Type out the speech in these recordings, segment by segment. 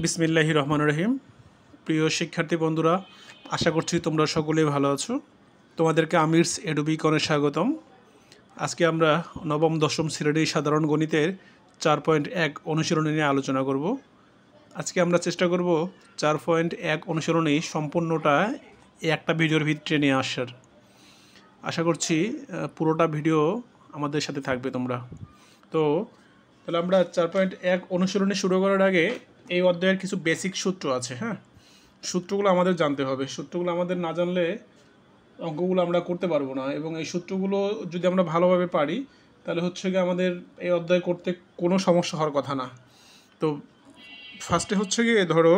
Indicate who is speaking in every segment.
Speaker 1: বিসমিল্লাহির রহমানির রহিম। প্রিয় শিক্ষার্থী বন্ধুরা, আশা করছি তোমরা সকলেই ভালো আছো। তোমাদেরকে আমিরস এডুবিকনে স্বাগতম। আজকে আমরা নবম দশম শ্রেণীর সাধারণ গণিতের 4.1 অনুশীলনী নিয়ে আলোচনা করব। আজকে আমরা চেষ্টা করব 4.1 অনুশীলনী সম্পূর্ণটা একটা ভিডিওর ভিতরে নিয়ে আসার। আশা করছি পুরোটা ভিডিও আমাদের সাথে থাকবে তোমরা। তাহলে আমরা 4.1 অনুশীলনী শুরু করার আগে এই অধ্যায়ের কিছু বেসিক সূত্র আছে। সূত্রগুলো আমাদের জানতে হবে। সূত্রগুলো আমাদের না জানলে অঙ্কগুলো আমরা করতে পারবো না, এবং এই সূত্রগুলো যদি আমরা ভালোভাবে পারি তাহলে হচ্ছে গিয়ে আমাদের এই অধ্যায় করতে কোনো সমস্যা হওয়ার কথা না। তো ফার্স্টে হচ্ছে গিয়ে ধরো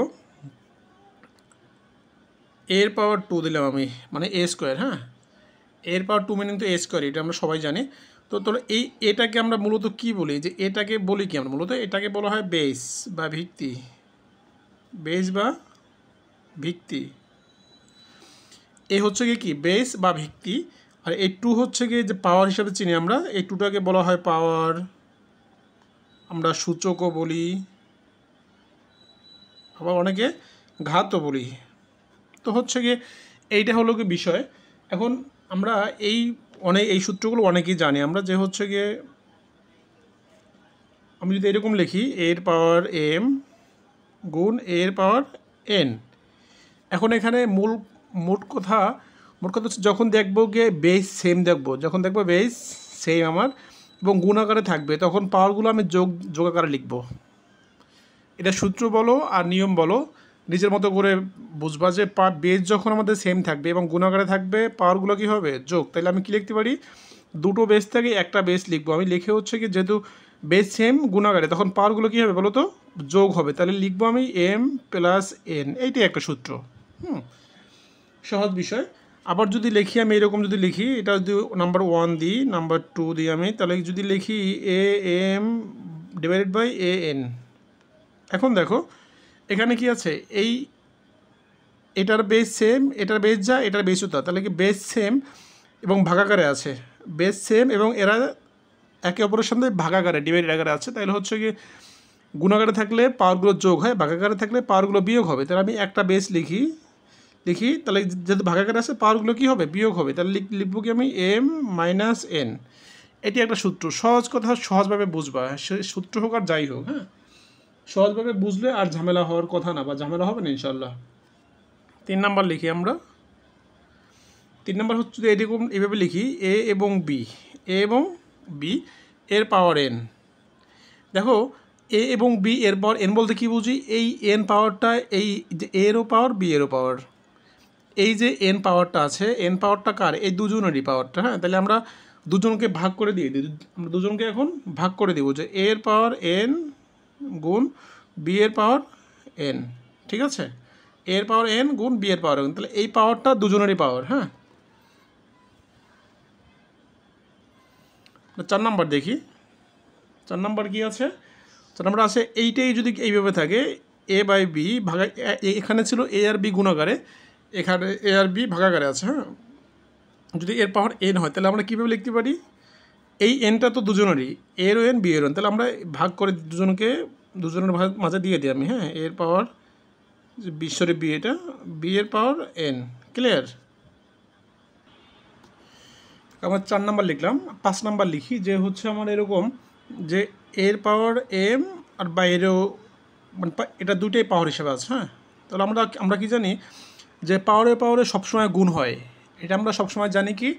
Speaker 1: এর পাওয়ার 2 দিলাম আমি, মানে এ স্কোয়ার। এর পাওয়ার 2 মিনিং তো এ স্কোয়ার, এটা আমরা সবাই জানি। তো এটাকে আমরা মূলত কি বলি, যে এটাকে বলি কি আমরা মূলত, এটাকে বলা হয় বেস বা ভিত্তি। বেস বা ভিত্তি, এ হচ্ছে গিয়ে কি বেস বা ভিত্তি। আর এই 2 হচ্ছে গিয়ে যে পাওয়ার হিসাবে চিনি আমরা, এই 2টাকে বলা হয় পাওয়ার, আমরা সূচকও বলি, আবার অনেকে ঘাতও বলি। তো হচ্ছে গিয়ে এইটা হলো কি বিষয়। এখন আমরা এই সূত্রগুলো অনেকেই জানি আমরা, যে হচ্ছে গিয়ে আমি যদি এরকম লিখি এর পাওয়ার এম গুণ এর পাওয়ার এন। এখন এখানে মোট কথা হচ্ছে যখন দেখবো গিয়ে বেস সেম দেখবো, যখন দেখবো বেস সেম আমার এবং গুণ আকারে থাকবে, তখন পাওয়ারগুলো আমি যোগ আকারে লিখবো। এটা সূত্র বলো আর নিয়ম বলো, নিজের মতো করে বুঝবা যে বেস যখন আমাদের সেম থাকবে এবং গুণ আকারে থাকবে, পাওয়ারগুলো কী হবে যোগ। তাহলে আমি কী লিখতে পারি, দুটো বেস থেকে একটা বেস লিখবো। আমি লিখে হচ্ছে কি যেহেতু বেস সেম গুণাকারে, তখন পাওয়ারগুলো কী হবে বলো তো, যোগ হবে। তাহলে লিখবো আমি এম প্লাস এন, এইটাই একটা সূত্র। সহজ বিষয়। আবার যদি লিখি আমি এরকম, যদি লিখি এটা যদি নাম্বার 1 দিই, নাম্বার 2 দিই আমি, তাহলে যদি লিখি a m divided by a n. এখন দেখো এখানে কি আছে, এটার বেস সেম, এটার বেস যা, এটার বেসও তা। তাহলে কি বেস সেম এবং ভাগাকারে আছে, বেস সেম এবং এরা একে অপরের সাথে ভাগাকারে ডিভাইডেড আকারে আছে। তাহলে হচ্ছে কি গুণাকারে থাকলে পাওয়ারগুলো যোগ হয়, ভাগাকারে থাকলে পাওয়ারগুলো বিয়োগ হবে। তাহলে আমি একটা বেস লিখি, তাহলে যেহেতু ভাগাকারে আছে পাওয়ারগুলো কী হবে বিয়োগ হবে। তাহলে লিখবো কি আমি এম মাইনাস এন। এটি একটা সূত্র, সহজ কথা সহজভাবে বুঝবা, সে সূত্র হোক আর যাই হোক। সহজভাবে বুঝলে আর ঝামেলা হওয়ার কথা না, বা ঝামেলা হবে না ইনশাল্লাহ। 3 নাম্বার লিখি আমরা। 3 নাম্বার হচ্ছে যে এরকম এইভাবে লিখি এ এবং বি এর পাওয়ার এন। দেখো এ এবং বি এর পাওয়ার এন বলতে কী বুঝি, এই এন পাওয়ারটা এই যে এরও পাওয়ার বি এরও পাওয়ার, এই যে এন পাওয়ারটা আছে, এন পাওয়ারটা কার, এই দুজনেরই পাওয়ারটা। তাহলে আমরা দুজনকে ভাগ করে দিই, আমরা দুজনকে এখন ভাগ করে দিব, যে এর পাওয়ার এন গুণ বি এর পাওয়ার এন। ঠিক আছে, এর পাওয়ার এন গুণ বি এর পাওয়ার এন। তাহলে এই পাওয়ারটা দুজনেরই পাওয়ার। 4 নাম্বার দেখি। 4 নাম্বার কী আছে, 4 নাম্বার আছে এইটাই যদি এইভাবে থাকে এ বাই বি ভাগা, এখানে ছিল এ আর বি গুণাকারে, এখানে এ আর বি ভাগাকারে আছে। যদি এর পাওয়ার এন হয় তাহলে আমরা কীভাবে লিখতে পারি, এই এনটা তো দুজনেরই, এর ও এন বি এর এন, তাহলে আমরা ভাগ করে দুজনের মাঝে দিয়ে দিই আমি। এর পাওয়ার বিশ্বরে বি, এটা বি এর পাওয়ার এন। ক্লিয়ার? আমার 4 নাম্বার লিখলাম। 5 নাম্বার লিখি, যে হচ্ছে আমার এরকম যে এর পাওয়ার এম আর বাইরেও, মানে এটা দুটোই পাওয়ার হিসেবে আছে। তাহলে আমরা কি জানি, যে পাওয়ারে সবসময় গুণ হয়। এটা আমরা সবসময় জানি কি,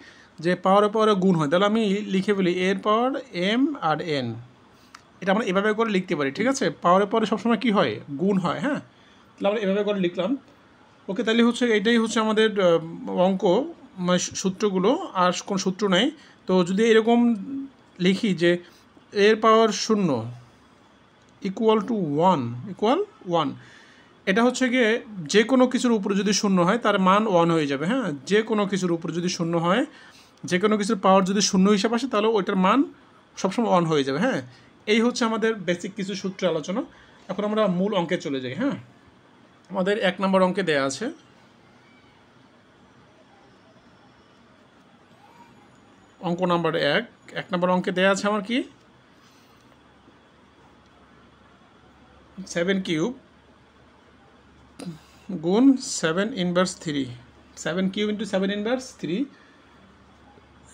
Speaker 1: যে পাওয়ারে গুণ হয়। তাহলে আমি লিখে ফেলি এর পাওয়ার এম আর এন। এটা আমরা এভাবে করে লিখতে পারি। ঠিক আছে, পাওয়ারে সবসময় কি হয়, গুণ হয়। তাহলে আমরা এভাবে করে লিখলাম। ওকে, তাহলে হচ্ছে এটাই হচ্ছে আমাদের অঙ্ক, মানে সূত্রগুলো, আর কোনো সূত্র নেই। তো যদি এরকম লিখি যে এর পাওয়ার 0 ইকুয়াল টু 1, এটা হচ্ছে গিয়ে যে কোনো কিছুর উপরে যদি 0 হয় তার মান 1 হয়ে যাবে। যে কোনো কিছুর উপরে যদি 0 হয়, যে কোনো কিছুর পাওয়ার যদি 0 হিসাবে আসে, তাহলে ওইটার মান সবসময় 1 হয়ে যাবে। এই হচ্ছে আমাদের বেসিক কিছু সূত্র আলোচনা। এখন আমরা মূল অঙ্কে চলে যাই। আমাদের 1 নম্বর অঙ্কে দেয়া আছে, অঙ্ক নাম্বার 1 নম্বর অঙ্কে দেয়া আছে আমার কি 7 কিউব গুণ 7 ইনভার্স 3, 7 কিউব ইন্টু 7 ইনভার্স 3,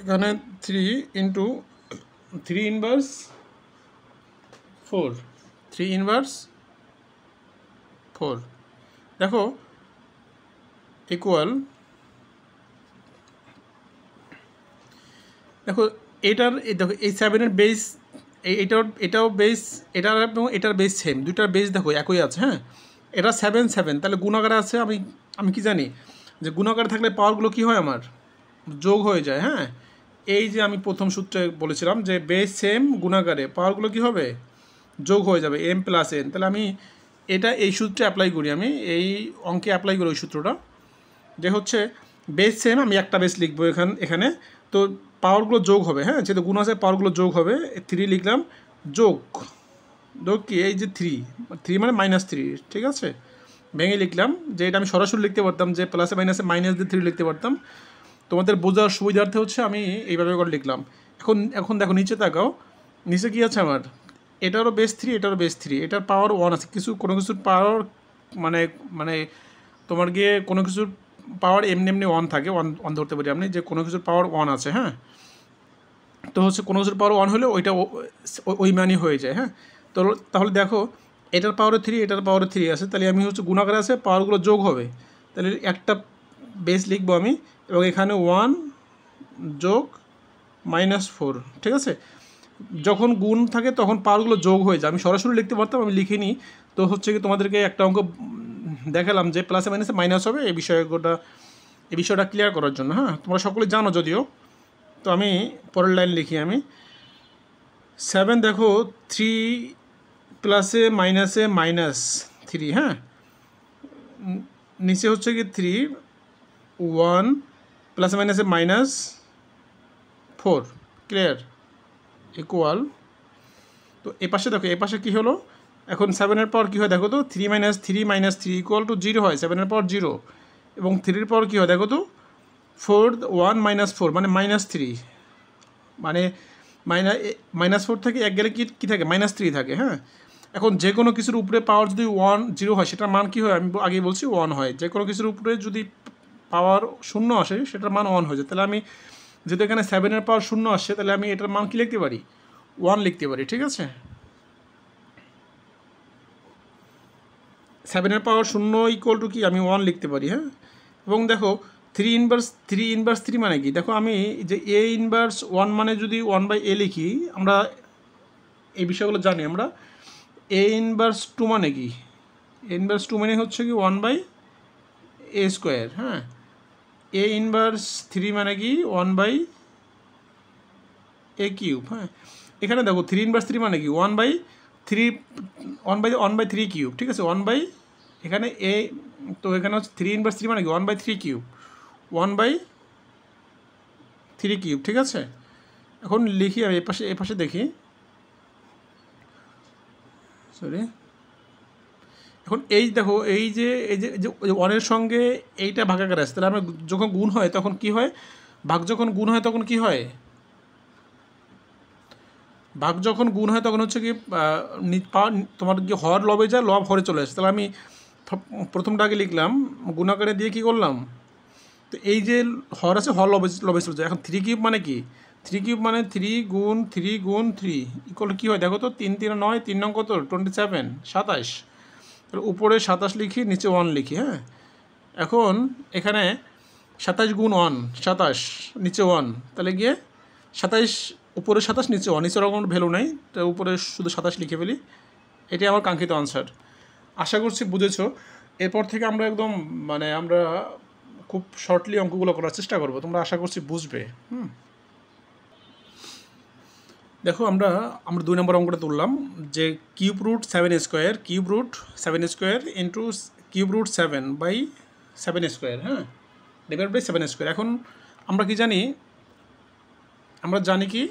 Speaker 1: এখানে 3 ইন্টু 3 ইনভার্স 4, 3 ইনভার্স 4, দেখো ইকুয়াল, দেখো এটার দেখো এই 7-এর বেস, এটাও বেস, এটার এবং এটার বেস সেম, দুইটার বেস দেখো একই আছে। হ্যাঁ, এটা 7 7, তাহলে গুণাকারে আছে। আমি কি জানি যে গুণাকারে থাকলে পাওয়ারগুলো কি হয় আমার যোগ হয়ে যায়। হ্যাঁ, এই যে আমি প্রথম সূত্রে বলেছিলাম যে বেস সেম গুণাকারে পাওয়ারগুলো কি হবে যোগ হয়ে যাবে, m প্লাস n। তাহলে আমি এটা এই সূত্রে অ্যাপ্লাই করি, আমি এই অঙ্কে অ্যাপ্লাই করি ওই সূত্রটা, যে হচ্ছে বেস সেম, আমি একটা বেস লিখবো এখানে, তো পাওয়ারগুলো যোগ হবে। হ্যাঁ, যেহেতু গুণ আছে পাওয়ারগুলো যোগ হবে, 3 লিখলাম, যোগ কি এই যে 3 মানে -3, ঠিক আছে, ভেঙে লিখলাম। যে এটা আমি সরাসরি লিখতে পারতাম, যে প্লাসে মাইনাসে মাইনাস দিয়ে 3 লিখতে পারতাম, তোমাদের বোঝার সুবিধার্থে হচ্ছে আমি এইভাবে করে লিখলাম। এখন দেখো নিচে তাকাও, নিচে কি আছে আমার, এটারও বেস 3, এটারও বেস 3, এটার পাওয়ার 1 আছে, কোনো কিছুর পাওয়ার মানে মানে তোমার গিয়ে কোনো কিছুর পাওয়ার এমনি 1 থাকে, 1 ধরতে পারি আপনি, যে কোনো কিছুর পাওয়ার 1 আছে। হ্যাঁ, তো হচ্ছে কোনো কিছুর পাওয়ার 1 হলে ওইটা ওই মানই হয়ে যায়। হ্যাঁ, তো তাহলে দেখো এটার পাওয়ারে 3, এটার পাওয়ারে 3 আছে, তাহলে আমি হচ্ছে গুণাকারে আছে, পাওয়ারগুলো যোগ হবে, তাহলে একটা বেস লিখবো আমি, এবং এখানে 1 যোগ -4, ঠিক আছে। যখন গুণ থাকে তখন পাওয়ারগুলো যোগ হয়ে যায়, আমি সরাসরি লিখতে পারতাম, আমি লিখিনি। তো হচ্ছে কি তোমাদেরকে একটা অঙ্ক দেখালাম যে প্লাসে মাইনাসে মাইনাস হবে, এই বিষয়টা ক্লিয়ার করার জন্য। হ্যাঁ, তোমরা সকলে জানো যদিও। তো আমি পরের লাইন লিখি, আমি 7, দেখো 3 প্লাসে মাইনাসে -3, হ্যাঁ, নিচে হচ্ছে কি 3, 1 প্লাসে মাইনাসে -4, ক্লিয়ার, ইকুয়াল। তো এ পাশে দেখো, এ পাশে কী হলো, এখন 7-এর পাওয়ার কী হয় দেখো তো, 3 - 3 - 3 ইকুয়াল টু 0 হয়, 7-এর পাওয়ার 0, এবং 3-এর পাওয়ার কী হয় দেখো তো 4, 1 - 4 মানে -3, মানে -4 থেকে 1 গেলে কী থাকে, -3 থাকে। হ্যাঁ, এখন যে কোনো কিছুর উপরে পাওয়ার যদি 0 হয়, সেটার মান কী হয়, আমি আগেই বলছি 1 হয়। যে কোনো কিছুর উপরে যদি পাওয়ার 0 আসে, সেটার মান 1 হয়ে যায়। তাহলে আমি যেহেতু এখানে 7-এর পাওয়ার 0 আসছে, তাহলে আমি এটার মান কী লিখতে পারি, 1 লিখতে পারি, ঠিক আছে। 7-এর পাওয়ার 0 ইকুয়াল টু কি, আমি 1 লিখতে পারি। হ্যাঁ, এবং দেখো 3 ইনভার্স 3 মানে কি, দেখো আমি যে a ইনভার্স 1 মানে যদি 1/a লিখি, আমরা এই বিষয়গুলো জানি। আমরা a ইনভার্স 2 মানে কি, a ইনভার্স 2 মানে হচ্ছে কি 1/a²। হ্যাঁ, a ইনভার্স 3 মানে কি 1/a³। হ্যাঁ, এখানে দেখো 3 ইনভার্স 3 মানে কি 1/3³ ঠিক আছে, এখানে এ, তো এখানে হচ্ছে 3 ইনভার্স 3 মানে কি 1/3³, 1/3³ ঠিক আছে। এখন লিখি আমি এপাশে দেখি, সরি, এখন এই দেখো এই যে 1-এর সঙ্গে এইটা ভাগাকার আছে, তাহলে আমরা যখন গুণ হয় তখন কি হয়, যখন গুণ হয় তখন কি হয়, যখন গুণ হয় তখন হচ্ছে কি তোমার কি হর লবে যায়, লব হরে চলে আসে। তাহলে আমি প্রথমটা আগে লিখলাম, গুণাকারে দিয়ে কি করলাম, তো এই যে হর আছে, হর লবে চলে যায়। এখন 3³ মানে কি, 3³ মানে 3 গুণ 3 গুণ 3 ইকুয়াল কী হয় দেখো তো, 3 3 9, 3 নং কত 27, 27, তাহলে উপরে 27 লিখি, নিচে 1 লিখি। হ্যাঁ, এখন এখানে 27 গুণ 1 27, নিচে 1, তাহলে গিয়ে 27, উপরে 27, নিচে 1, নিচের কোনো ভ্যালু নাই, তো উপরে শুধু 27 লিখে ফেলি। এটাই আমার কাঙ্ক্ষিত আনসার। আশা করছি বুঝেছো। এরপর থেকে আমরা একদম আমরা খুব শর্টলি অঙ্কগুলো করার চেষ্টা করব, তোমরা আশা করছি বুঝবে। দেখো আমরা 2 নম্বর অঙ্কটা তুললাম, যে cube root 7² into cube root 7/7², হ্যাঁ, ডিভাইড বাই 7²। এখন আমরা কি জানি, আমরা জানি কি,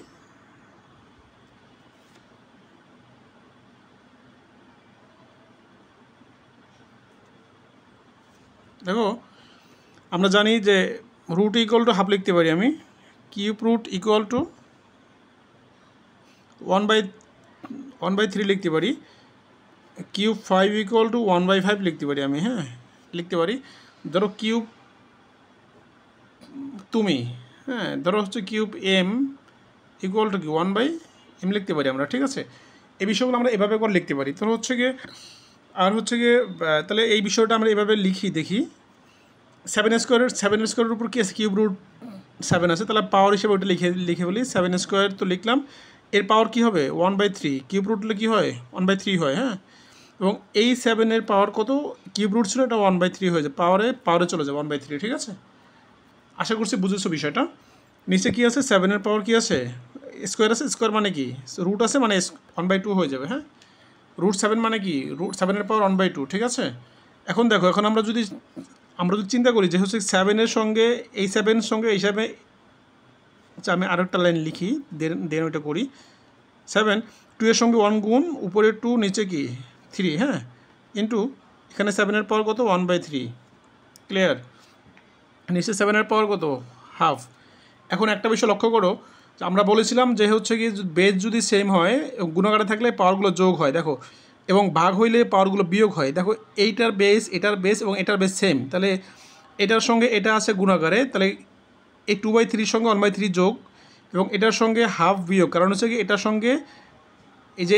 Speaker 1: দেখো আমরা জানি যে রুট ইকুয়াল টু হাফ লিখতে পারি আমি, কিউব রুট ইকুয়াল টু 1/3 লিখতে পারি, কিউব 5 ইকুয়াল টু 1/5 লিখতে পারি আমি। হ্যাঁ, লিখতে পারি, ধরো কিউব তুমি, হ্যাঁ ধরো হচ্ছে কিউব এম ইকুয়াল টু কি 1/m লিখতে পারি আমরা, ঠিক আছে। এই বিষয়গুলো আমরা এভাবে করে লিখতে পারি। তো হচ্ছে গিয়ে আর হচ্ছে গিয়ে তাহলে এই বিষয়টা আমরা এভাবে লিখি, দেখি 7 স্কোয়ারের উপর কি আছে, কিউব রুট 7 আছে, তাহলে পাওয়ার হিসেবে ওটা লিখে বলি 7 স্কোয়ার তো লিখলাম, এর পাওয়ার কী হবে 1/3, কিউব রুট হলে কী হয় 1/3 হয়, হ্যাঁ। এবং এই 7-এর পাওয়ার কত, কিউব রুট ছিল, এটা 1/3 হয়ে যায়, পাওয়ারে চলে যায় 1/3, ঠিক আছে। আশা করছি বুঝেছো বিষয়টা। নিচে কী আছে, 7-এর পাওয়ার কী আছে, স্কোয়ার আছে, স্কোয়ার মানে কি রুট আছে, মানে 1/2 হয়ে যাবে, হ্যাঁ। রুট 7 মানে কি, রুট 7-এর পাওয়ার 1/2, ঠিক আছে। এখন দেখো, এখন আমরা যদি চিন্তা করি যে হচ্ছে 7-এর সঙ্গে এই 7-এর সঙ্গে এই 7, আচ্ছা আমি আরেকটা লাইন লিখি, দেন ওইটা করি। 7 2 এর সঙ্গে 1 গুণ, উপরে 2 নিচে কি 3, হ্যাঁ, ইন্টু এখানে 7-এর পাওয়ার কত 1/3, ক্লিয়ার। নিচে 7-এর পাওয়ার কত হাফ। এখন একটা বিষয় লক্ষ্য করো, আমরা বলেছিলাম যে হচ্ছে কি বেস যদি সেম হয়, গুণাকারে থাকলে পাওয়ারগুলো যোগ হয়, দেখো, এবং ভাগ হইলে পাওয়ারগুলো বিয়োগ হয়। দেখো এইটার বেস, এটার বেস এবং এটার বেস সেম, তাহলে এটার সঙ্গে এটা আছে গুণাকারে, তাহলে এই 2/3 সঙ্গে 1/3 যোগ, এবং এটার সঙ্গে হাফ বিয়োগ, কারণ হচ্ছে কি এটার সঙ্গে এই যে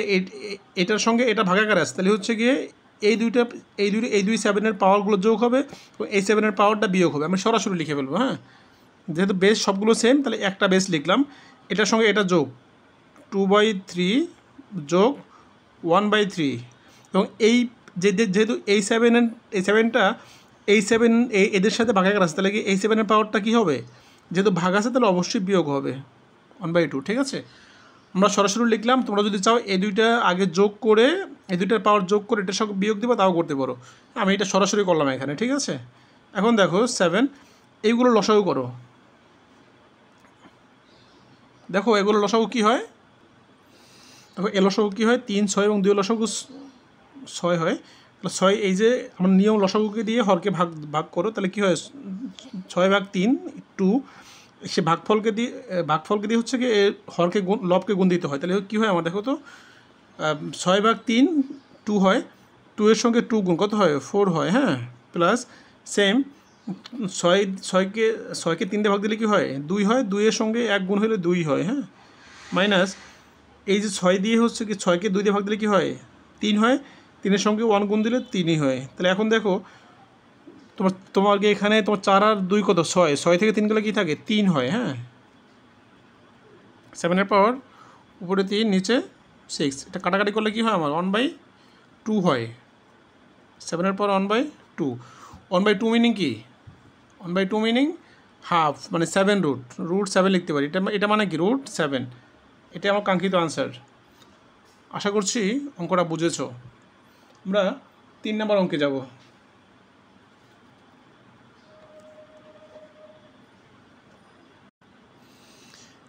Speaker 1: এটার সঙ্গে এটা ভাগাকারে আছে, তাহলে হচ্ছে গিয়ে এই দুই 7-এর পাওয়ারগুলো যোগ হবে এবং এই 7-এর পাওয়ারটা বিয়োগ হবে। আমি সরাসরি লিখে ফেলবো, হ্যাঁ, যেহেতু বেস সবগুলো সেম, তাহলে একটা বেস লিখলাম, এটার সঙ্গে এটা যোগ 2/3 যোগ 1/3, এবং এই যেহেতু এই 7টা এই 7 এদের সাথে ভাগাকার আছে, তাহলে কি এই 7-এর পাওয়ারটা কী হবে, যেহেতু ভাগ আছে তাহলে অবশ্যই বিয়োগ হবে 1/2, ঠিক আছে। আমরা সরাসরি লিখলাম, তোমরা যদি চাও এই দুইটা আগে যোগ করে, এই দুইটার পাওয়ার যোগ করে এটার সঙ্গে বিয়োগ দেবো, তাও করতে পারো। আমি এটা সরাসরি করলাম এখানে, ঠিক আছে। এখন দেখো 7 এইগুলো লসাগু করো, দেখো এগুলো লসাগু কী হয়, দেখো এ লসাগু কী হয় 3 6 এবং 2 লসাগু 6 হয়, তাহলে 6 এই যে আমরা নিয়ম লসাগুকে দিয়ে হরকে ভাগ করো, তাহলে কী হয় 6/3 2, সে ভাগফলকে দিয়ে হচ্ছে কি হরকে লবকে গুণ দিতে হয়, তাহলে কী হয় আমার দেখো তো 6/3 2 হয়, 2 এর সঙ্গে 2 গুণ কত হয় 4 হয়, হ্যাঁ, প্লাস সেম 6কে 3 দিয়ে ভাগ দিলে কী হয় 2 হয়, 2 এর সঙ্গে 1 গুণ হলে 2 হয়, হ্যাঁ, মাইনাস এই যে 6 দিয়ে হচ্ছে কি 6কে 2 দিয়ে ভাগ দিলে কী হয় 3 হয়, 3-এর সঙ্গে 1 গুণ দিলে 3ই হয়। তাহলে এখন দেখো তোমাকে এখানে তোমার 4 আর 2 কত 6 থেকে 3 গেলে কী থাকে 3 হয়, হ্যাঁ। 7-এর পাওয়ার উপরে 3 নিচে 6, এটা কাটাকাটি করলে কী হয় আমার 1/2 হয়। 7-এর পাওয়ার 1/2, 1/2 মিনিং কি 1/2 মিনিং হাফ, মানে 7 লিখতে পারি, এটা মানে কি √7, এটা আমার কাঙ্ক্ষিত আনসার। আশা করছি অঙ্কটা বুঝেছো। আমরা 3 নম্বর অঙ্কে যাব।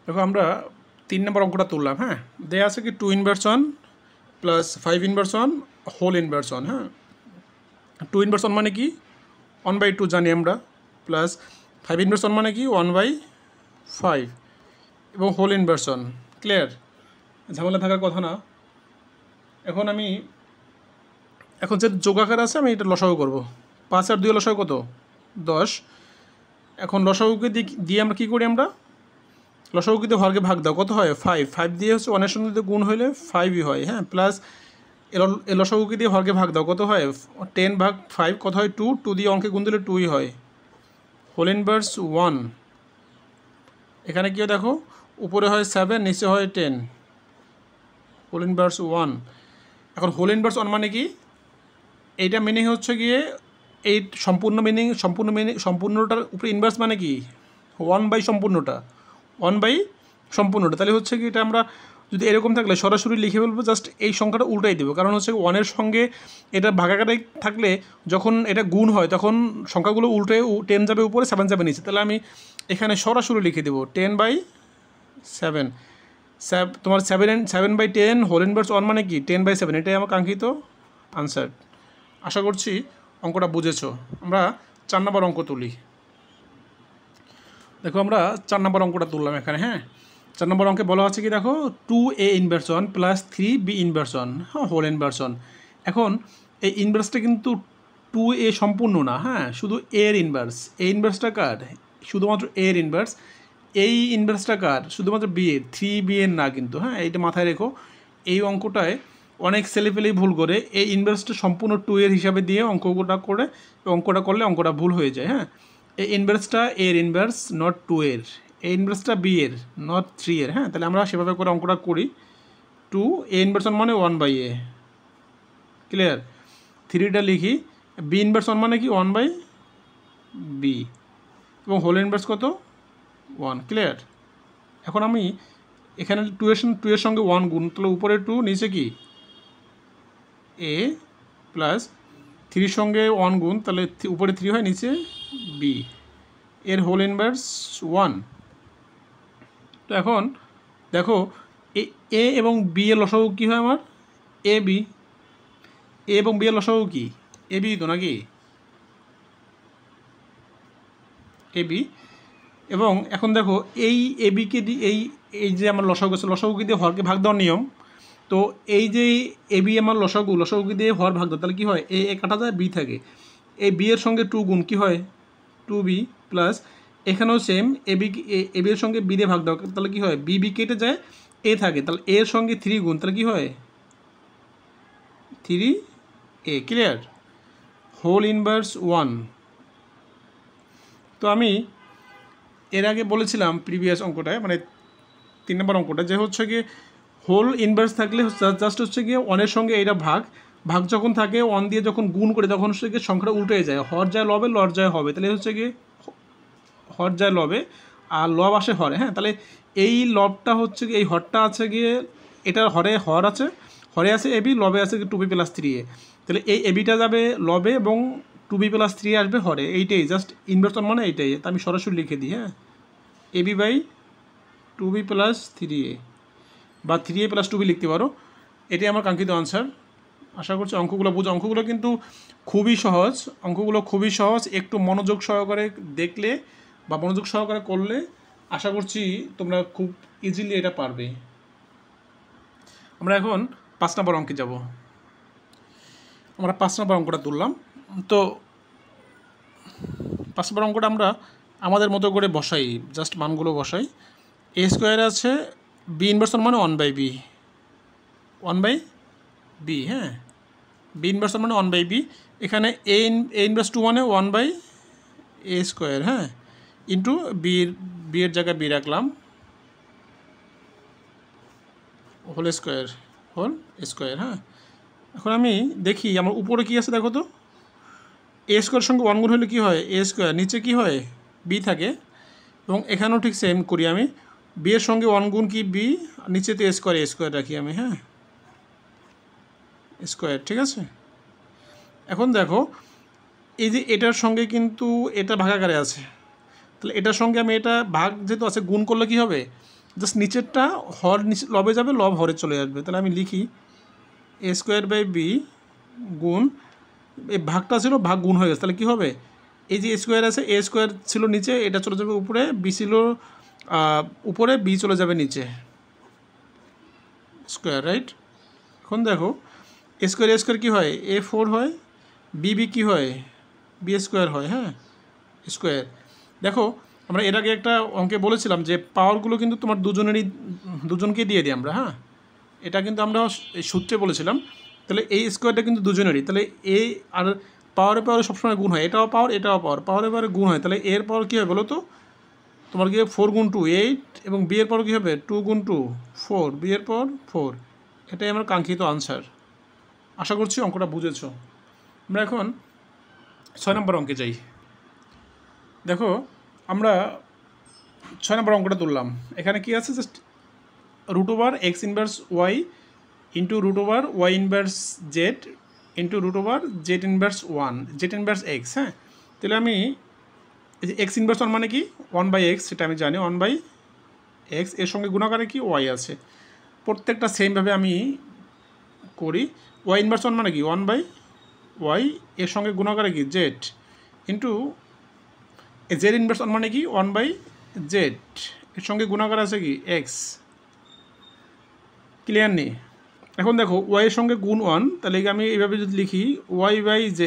Speaker 1: দেখো আমরা 3 নম্বর অঙ্কটা তুললাম, হ্যাঁ, দেয়া আছে কি 2 inverse 1 plus 5 inverse 1 whole inverse 1, হ্যাঁ। 2 ইনভার্স 1 মানে কি 1/2 জানি আমরা, প্লাস 5 ইনভার্স 1 মানে কি 1/5, এবং হোল ইনভার্স 1, ক্লিয়ার, ঝামেলা থাকার কথা না। এখন যে যোগাকার আছে আমি এটা লসাগু করব, 5 আর 2 লসাগু কত 10। এখন লসাগুকে দিয়ে আমরা কী করি, আমরা লসাগুকে দিয়ে হরকে ভাগ দাও, কত হয় 5 দিয়ে হচ্ছে 1-এর সঙ্গে যদি গুণ হইলে 5ই হয়, হ্যাঁ, প্লাস এ লসাগুকে দিয়ে হরকে ভাগ দাও, কত হয় 10/5, কত হয় 2 দিয়ে অঙ্কে গুণ দিলে 2ই হয়, হোল ইনভার্স 1। এখানে কী দেখো উপরে হয় 7 নিচে হয় 10, হোল ইনভার্স 1। এখন হোল ইনভার্স 1 মানে কি, এইটা মিনিং হচ্ছে গিয়ে এই সম্পূর্ণটার উপরে ইনভার্স মানে কি 1/সম্পূর্ণটা, তাহলে হচ্ছে কি এটা আমরা যদি এরকম থাকলে সরাসরি লিখে ফেলবো, জাস্ট এই সংখ্যাটা উল্টাই দেবো, কারণ হচ্ছে 1-এর সঙ্গে এটা ভাগাকারে থাকলে যখন এটা গুণ হয় তখন সংখ্যাগুলো উল্টে 10 যাবে উপরে 7 যাবে নিচে, তাহলে আমি এখানে সরাসরি লিখে দেবো 10/7, তোমার 7/10 হোল ইনভার্স 1 মানে কি 10/7, এটাই আমার কাঙ্ক্ষিত আনসার। আশা করছি অঙ্কটা বুঝেছো। আমরা 4 নম্বর অঙ্ক তুলি। দেখো আমরা 4 নম্বর অঙ্কটা তুললাম এখানে, হ্যাঁ। 4 নম্বর অঙ্কে বলা আছে কি দেখো 2a inverse 1 plus 3b inverse 1, হ্যাঁ, হোল ইনভার্স 1। এখন এই ইনভার্সটা কিন্তু 2a সম্পূর্ণ না, হ্যাঁ, শুধু এর ইনভার্স। এই ইনভার্সটা কার? শুধুমাত্র এর ইনভার্স। এই ইনভার্সটা কার? শুধুমাত্র বি এর, 3b এর না কিন্তু, হ্যাঁ, এইটা মাথায় রেখো। এই অঙ্কটায় অনেক ছেলেপেলেই ভুল করে এই ইনভার্সটা সম্পূর্ণ 2 এর হিসাবে দিয়ে অঙ্কটা করলে অঙ্কটা ভুল হয়ে যায়, হ্যাঁ। এই ইনভার্সটা এর ইনভার্স, নট 2 এর। এই ইনভার্সটা বি এর, নট 3 এর, হ্যাঁ। তাহলে আমরা সেভাবে করে অঙ্কটা করি। 2 এ ইনভার্স মানে 1/a, ক্লিয়ার। 3টা লিখি। বি ইনভার্স 1 মানে কি? 1/b, এবং হোল ইনভার্স কত? 1, ক্লিয়ার। এখন আমি এখানে 2 এর সঙ্গে 1 গুণ, তাহলে উপরে 2 নিচে কি a, প্লাস 3 সঙ্গে 1 গুণ, তাহলে উপরে 3 হয়, নিচে b, এর হোল ইনভার্স 1। তো এখন দেখো এ এবং বি এর লসাগু কী হয় আমার? A B. এ এবং বি এর লসাগু কি? এ বি তো নাকি? এ বি। এবং এখন দেখো এই এ বিকে দিয়ে এই যে আমার লসাগু আছে, লসাগুকে দিয়ে হরকে ভাগ দেওয়ার নিয়ম। তো এই যে এ বি আমার লসাগুকে দিয়ে হর ভাগ দেওয়া, তাহলে কী হয়? এ কাটা যায়, বি থাকে। এই বি এর সঙ্গে 2 গুণ, কী হয়? 2b, প্লাস এখানেও সেম, এ বি এর সঙ্গে বি দিয়ে ভাগ দেওয়া, তাহলে কী হয়? বি কেটে যায়, এ থাকে, তাহলে এর সঙ্গে 3 গুণ, তাহলে কী হয়? 3a, clear. Whole inverse 1। তো আমি এর আগে বলেছিলাম প্রিভিয়াস অঙ্কটায়, মানে 3 নম্বর অঙ্কটা, যে হচ্ছে গিয়ে হোল ইনভার্স থাকলে জাস্ট হচ্ছে গিয়ে 1 এর সঙ্গে এইটা ভাগ যখন থাকে 1 দিয়ে যখন গুণ করে তখন হচ্ছে গিয়ে সংখ্যাটা উল্টে যায়, হর যায় লবে, লর যায় হবে। তাহলে হচ্ছে গিয়ে হর যায় লবে আর লব আসে হরে, হ্যাঁ। তাহলে এই লবটা হচ্ছে গিয়ে, এই হরটা আছে গিয়ে, এটার হরে আছে এবি, লবে আছে 2b + 3a। তাহলে এই এবিটা যাবে লবে এবং 2b + 3a আসবে হরে। এইটাই জাস্ট ইনভার্স মানে এইটাই। তা আমি সরাসরি লিখে দিই, হ্যাঁ, ab/2b + 3a, বা 3a + 2b লিখতে পারো। এটাই আমার কাঙ্ক্ষিত আনসার। আশা করছি অঙ্কগুলো বুঝো। অঙ্কগুলো কিন্তু খুবই সহজ। একটু মনোযোগ সহকারে দেখলে বা মনোযোগ সহকারে করলে আশা করছি তোমরা খুব ইজিলি এটা পারবে। আমরা এখন 5 নম্বর অঙ্কে যাব। আমরা 5 নম্বর অঙ্কটা তুললাম। তো 5 নম্বর অঙ্কটা আমরা আমাদের মতো করে বসাই, জাস্ট মানগুলো বসাই। এ স্কোয়ার আছে, বি ইনভার্স মানে 1/b, 1/b, হ্যাঁ। বি ইনভার্স মানে 1/b। এখানে এ ইনভার্স 2 মানে 1/a স্কোয়ার, হ্যাঁ, ইন্টু বি এর জায়গায় বি রাখলাম, হোল স্কোয়ার, হ্যাঁ। এখন আমি দেখি আমার উপরে কী আছে, দেখো তো। এ স্কোয়ারের সঙ্গে 1 গুণ হলে কী হয়? এ স্কোয়ার। নিচে কী হয়? বি থাকে। এবং এখানেও ঠিক সেম করি আমি। বি এর সঙ্গে 1 গুণ কি? বি, নিচেতে এ স্কোয়ার রাখি আমি, হ্যাঁ, স্কোয়ার, ঠিক আছে। এখন দেখো এই যে এটার সঙ্গে কিন্তু এটা ভাগাকারে আছে, তাহলে এটার সঙ্গে আমি এটা ভাগ যেহেতু আছে, গুণ করলে কী হবে? জাস্ট নিচেরটা হর নিচে লবে যাবে, লব হরে চলে আসবে। তাহলে আমি লিখি a²/b গুণ, এই ভাগটা ছিল, ভাগ গুণ হয়ে গেছে, তাহলে কী হবে? এই যে স্কোয়ার আছে, এ স্কোয়ার ছিল নিচে, এটা চলে যাবে উপরে, বি ছিল উপরে, বি চলে যাবে নিচে, স্কোয়ার, রাইট। এখন দেখো এ স্কোয়ার কী হয়? a4 হয়, বি কী হয়? বি স্কোয়ার হয়, হ্যাঁ, স্কোয়ার। দেখো আমরা এর আগে একটা অঙ্কে বলেছিলাম যে পাওয়ারগুলো কিন্তু তোমার দুজনকে দিয়ে দিই আমরা, হ্যাঁ, এটা কিন্তু আমরা এই সূত্রে বলেছিলাম। তাহলে এই স্কোয়ারটা কিন্তু দুজনেরই, তাহলে এই আর পাওয়ারে সবসময় গুণ হয়, এটাও পাওয়ার, পাওয়ারে গুণ হয়। তাহলে এর পাওয়ার কী হয় বলো তো? তোমার কি 4 গুণ 2 8, এবং বি এর পাওয়ার কী হবে? 2 গুণ 2 4, বি এর পাওয়ার 4। এটাই আমার কাঙ্ক্ষিত আনসার। আশা করছি অঙ্কটা বুঝেছো। আমরা এখন 6 নম্বর অঙ্কে যাই। দেখো আমরা 6 নম্বর অঙ্কটা তুললাম। এখানে কি আছে? Just √x inverse y into √y inverse z into √z inverse 1, z inverse x, হ্যাঁ। তাহলে আমি এই যে এক্স ইনভার্স 1 মানে কি? 1/x, সেটা আমি জানি, 1/x, এর সঙ্গে গুণাকারে কি? y আছে। প্রত্যেকটা সেমভাবে আমি করি। y ইনভার্স 1 মানে কি? 1/y, এর সঙ্গে গুণাকারে কি? z, ইন্টু z ইনভার্স 1 মানে কি? 1/z, এর সঙ্গে গুণাকার আছে কি? x, ক্লিয়ার নেই? এখন দেখো y এর সঙ্গে গুণ 1, তাহলে আমি এইভাবে যদি লিখি y/z,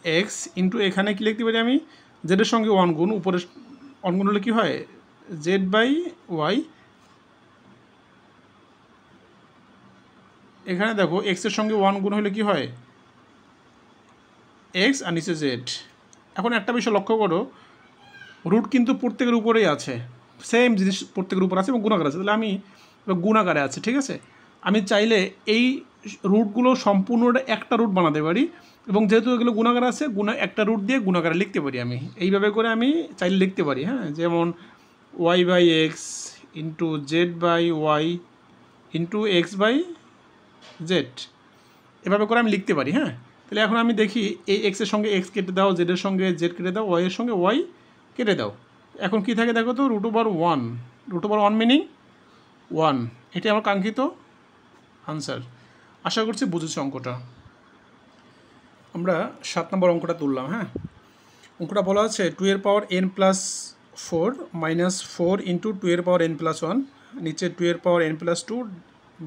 Speaker 1: এক্স ইন্টু এখানে কী লিখতে পারি আমি জেডের সঙ্গে 1 গুণ, উপরে 1 গুণ হলে কী হয় জেড বাই ওয়াই। এখানে দেখো এক্সের সঙ্গে 1 গুণ হলে কি হয় এক্স আর নিচে জেড। এখন একটা বিষয় লক্ষ্য করো, রুট কিন্তু প্রত্যেকের উপরেই আছে, সেম জিনিস প্রত্যেকের উপর আছে এবং গুণাকার আছে, তাহলে আমি গুণাকারে আছে, ঠিক আছে। আমি চাইলে এই রুটগুলো সম্পূর্ণটা একটা রুট বানাতে পারি এবং যেহেতু এগুলো গুণাকার আছে একটা রুট দিয়ে গুণাকারে লিখতে পারি আমি, এইভাবে করে আমি চাইলে লিখতে পারি। হ্যাঁ, যেমন y by x into z by y into x by z, এভাবে করে আমি লিখতে পারি। হ্যাঁ, তাহলে এখন আমি দেখি এই এক্সের সঙ্গে এক্স কেটে দাও, জেডের সঙ্গে জেড কেটে দাও, ওয়াইয়ের সঙ্গে ওয়াই কেটে দাও। এখন কি থাকে দেখো তো, √1, √1 মিনিং 1, এটি আমার কাঙ্ক্ষিত আনসার। আশা করছি বুঝেছি অঙ্কটা। আমরা 7 নম্বর অঙ্কটা তুললাম। হ্যাঁ, অঙ্কটা বলা আছে 2n+4 -4 ইন্টু 2n+1, নিচে 2n+2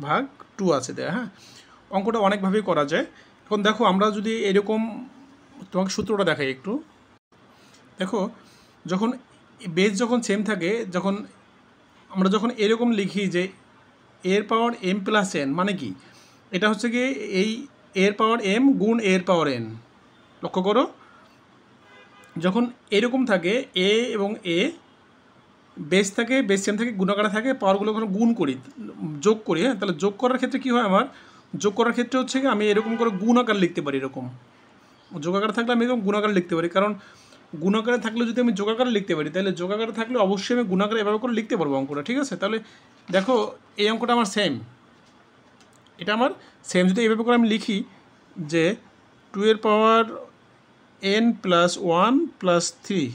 Speaker 1: ভাগ 2 আছে দেয়া। হ্যাঁ, অঙ্কটা অনেকভাবেই করা যায়। এখন দেখো আমরা যদি এরকম, তোমাকে সূত্রটা দেখাই একটু দেখো, যখন বেস যখন সেম থাকে, আমরা যখন এরকম লিখি যে এর পাওয়ার m+n, মানে কি এটা হচ্ছে কি এই এর পাওয়ার m গুণ এর পাওয়ার n। লক্ষ্য করো, যখন এরকম থাকে এ এবং এ বেস থাকে, বেস সেম থাকে, গুণাকারে থাকে, পাওয়ারগুলো যখন গুণ করি, যোগ করি, হ্যাঁ, তাহলে যোগ করার ক্ষেত্রে কী হয়, আমার যোগ করার ক্ষেত্রে হচ্ছে কি আমি এরকম করে গুণ আকার লিখতে পারি, এরকম যোগাকারে থাকলে আমি এরকম গুণাকারে লিখতে পারি, কারণ গুণাকারে থাকলে যদি আমি যোগাকারে লিখতে পারি তাহলে যোগাকারে থাকলে অবশ্যই আমি গুণাকারে এভাবে করে লিখতে পারবো অঙ্কটা, ঠিক আছে। তাহলে দেখো এই অঙ্কটা আমার সেম, এটা আমার সেম, যদি এইভাবে করে আমি লিখি যে 2n+1 + 3,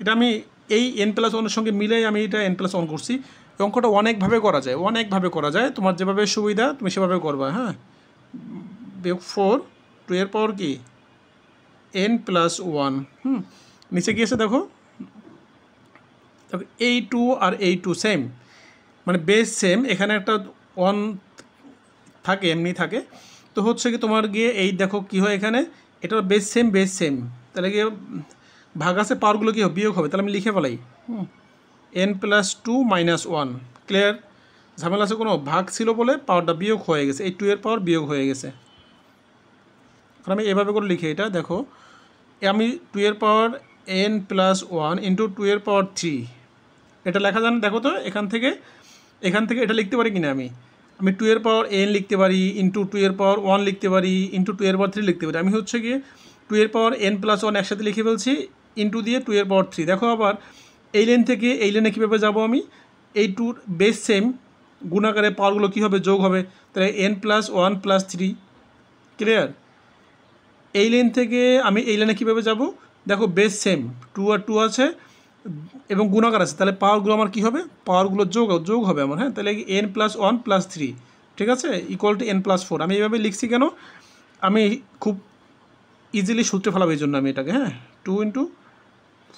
Speaker 1: এটা আমি এই n+1 সঙ্গে মিলাই আমি এটা n+1 করছি। অঙ্কটা অনেকভাবে করা যায়, তোমার যেভাবে সুবিধা তুমি সেভাবে করবা। হ্যাঁ, 4 2 এর পাওয়ার কি n+1, নিচে গিয়েছে দেখো এই 2 আর এই 2 সেম, মানে বেস সেম, এখানে একটা 1 থাকে, এমনি থাকে, তো হচ্ছে কি তোমার গিয়ে এই দেখো কি হয় এখানে, এটা বেস সেম, তাহলে গিয়ে ভাগ আছে, পাওয়ারগুলো কী হবে বিয়োগ হবে, তাহলে আমি লিখে ফেলাই n+2 - 1, ক্লিয়ার। ঝামেলা আছে কোনো, ভাগ ছিল বলে পাওয়ারটা বিয়োগ হয়ে গেছে, এই 2 এর পাওয়ার বিয়োগ হয়ে গেছে। কারণ আমি এভাবে করে লিখি এটা, দেখো আমি 2 এর পাওয়ার n+1 ইন্টু 2 এর পাওয়ার 3, এটা লেখা যান দেখো তো, এখান থেকে এটা লিখতে পারি কিনা, আমি 2 এর পাওয়ার n লিখতে পারি, ইন্টু 2 এর পাওয়ার 1 লিখতে পারি, ইন্টু 2 এর পাওয়ার 3 লিখতে পারি। আমি হচ্ছে গিয়ে 2 এর পাওয়ার n+1 একসাথে লিখে ফেলছি, ইন্টু দিয়ে 2 এর পাওয়ার 3। দেখো আবার এই লাইন থেকে এই লাইনে কীভাবে যাবো, আমি এই 2 বেস সেম, গুণাকারে পাওয়ারগুলো কী হবে যোগ হবে, তাহলে n+1 + 3, ক্লিয়ার। এই লাইন থেকে আমি এই লাইনে কীভাবে যাব, দেখো বেস সেম, 2 আর 2 আছে এবং গুণাকার আছে, তাহলে পাওয়ারগুলো আমার কী হবে, পাওয়ারগুলো যোগ হবে আমার। হ্যাঁ, তাহলে n+1 + 3, ঠিক আছে, ইকুয়াল টু n+4। আমি এইভাবে লিখছি কেন, আমি খুব ইজিলি সূত্রে ফেলাবো এই জন্য আমি এটাকে। হ্যাঁ, 2 ×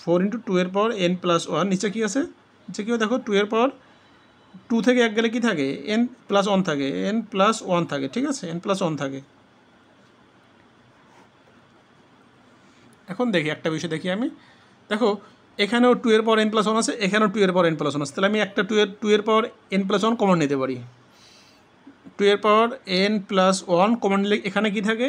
Speaker 1: 4 × 2 এর পাওয়ার n+1, নিচে কী আছে, নিচে কী হয় দেখো 2 এর পাওয়ার 2 থেকে 1 গেলে কী থাকে n+1 থাকে, n+1 থাকে, ঠিক আছে, n+1 থাকে। এখন দেখি একটা বিষয় দেখি আমি, দেখো এখানেও 2 এর পাওয়ার n+1 আছে, এখানেও 2 এর পাওয়ার n+1 আছে, তাহলে আমি একটা 2 এর পাওয়ার n+1 কমন নিতে পারি। 2 এর পাওয়ার n+1 কমন নিলে এখানে কি থাকে,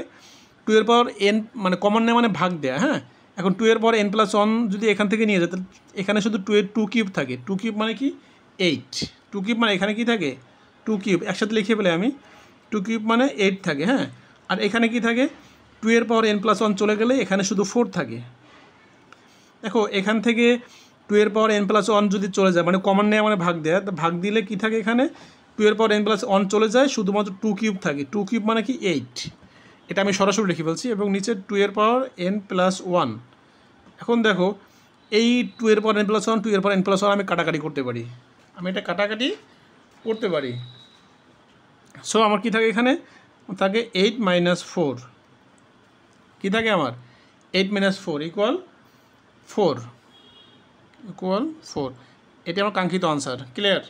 Speaker 1: 2 এর পাওয়ার n মানে কমন নেয় মানে ভাগ দেয়া। হ্যাঁ, এখন 2 এর পাওয়ার n+1 যদি এখান থেকে নিয়ে যায়, তাহলে এখানে শুধু 2 এর 2 কিউব থাকে, 2 কিউব মানে কি 8, 2 কিউব মানে এখানে কি থাকে 2 কিউব, একসাথে লিখে ফেলে আমি 2 কিউব মানে 8 থাকে। হ্যাঁ, আর এখানে কি থাকে 2 এর পাওয়ার n+1 চলে গেলে এখানে শুধু 4 থাকে। দেখো এখান থেকে 2 এর পাওয়ার n+1 যদি চলে যায় মানে কমন নেয় মানে ভাগ দেয়, তো ভাগ দিলে কি থাকে এখানে 2 এর পাওয়ার n+1 চলে যায়, শুধুমাত্র 2 কিউব থাকে, 2 কিউব মানে কি 8, এটা আমি সরাসরি লিখে ফেলছি। এবং নিচে 2 এর পাওয়ার n+1, এখন দেখো এই 2 এর পাওয়ার n+1 2 এর পাওয়ার n+1 আমি কাটাকাটি করতে পারি, সো আমার কি থাকে এখানে থাকে 8 - 4, কী থাকে আমার 8 - 4 ইকুয়াল 4, এটি আমার কাঙ্ক্ষিত আনসার, ক্লিয়ার।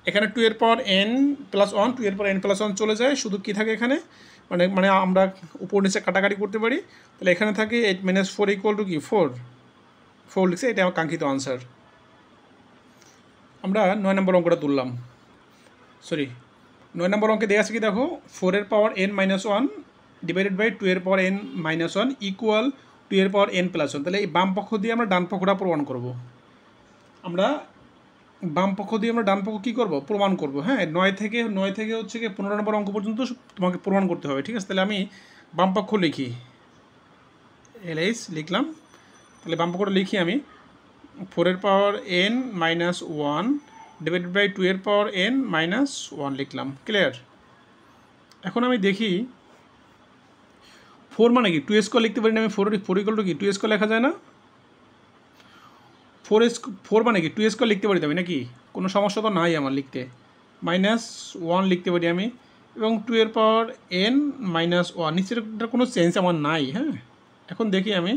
Speaker 1: এখানে 2 এর পাওয়ার n+1 2 এর পাওয়ার n+1 চলে যায়, শুধু কী থাকে এখানে মানে মানে আমরা উপর নিচে কাটাকাটি করতে পারি। তাহলে এখানে থাকে 8 - 4 = কি 4 লিখছে, এটা আমার কাঙ্ক্ষিত আনসার। আমরা 9 নম্বর অঙ্কটা তুললাম। সরি, 9 নম্বর অঙ্কে দেওয়া আছে কি দেখো, 4 এর পাওয়ার n - 1 ডিভাইডেড বাই 2 এর পাওয়ার n - 1 ইকুয়াল 2 এর পাওয়ার n + 1। তাহলে এই বাম পক্ষ দিয়ে আমরা ডান পক্ষটা প্রমাণ করব। আমরা বাম পক্ষ দিয়ে আমরা ডান পক্ষ কী করবো, প্রমাণ করব। হ্যাঁ, 9 থেকে হচ্ছে কি 15 নম্বর অঙ্ক পর্যন্ত তোমাকে প্রমাণ করতে হবে, ঠিক আছে। তাহলে আমি বাম পক্ষ লিখি, LH লিখলাম। তাহলে বাম পক্ষটা লিখি আমি 4 এর পাওয়ার n - 1 ডিভাইডেড বাই 2 এর পাওয়ার n - 1 লিখলাম। ক্লিয়ার? এখন আমি দেখি 4 মানে কি 2 লিখতে পারি না আমি? 4 = কি 2 লেখা যায় না? 4 মানে কি 2 লিখতে পারি আমি নাকি? কোনো সমস্যা তো নাই আমার লিখতে। -1 লিখতে পারি আমি, এবং 2 এর পাওয়ার n - 1 নিচের কোনো চেঞ্জ আমার নাই। হ্যাঁ, এখন দেখি আমি,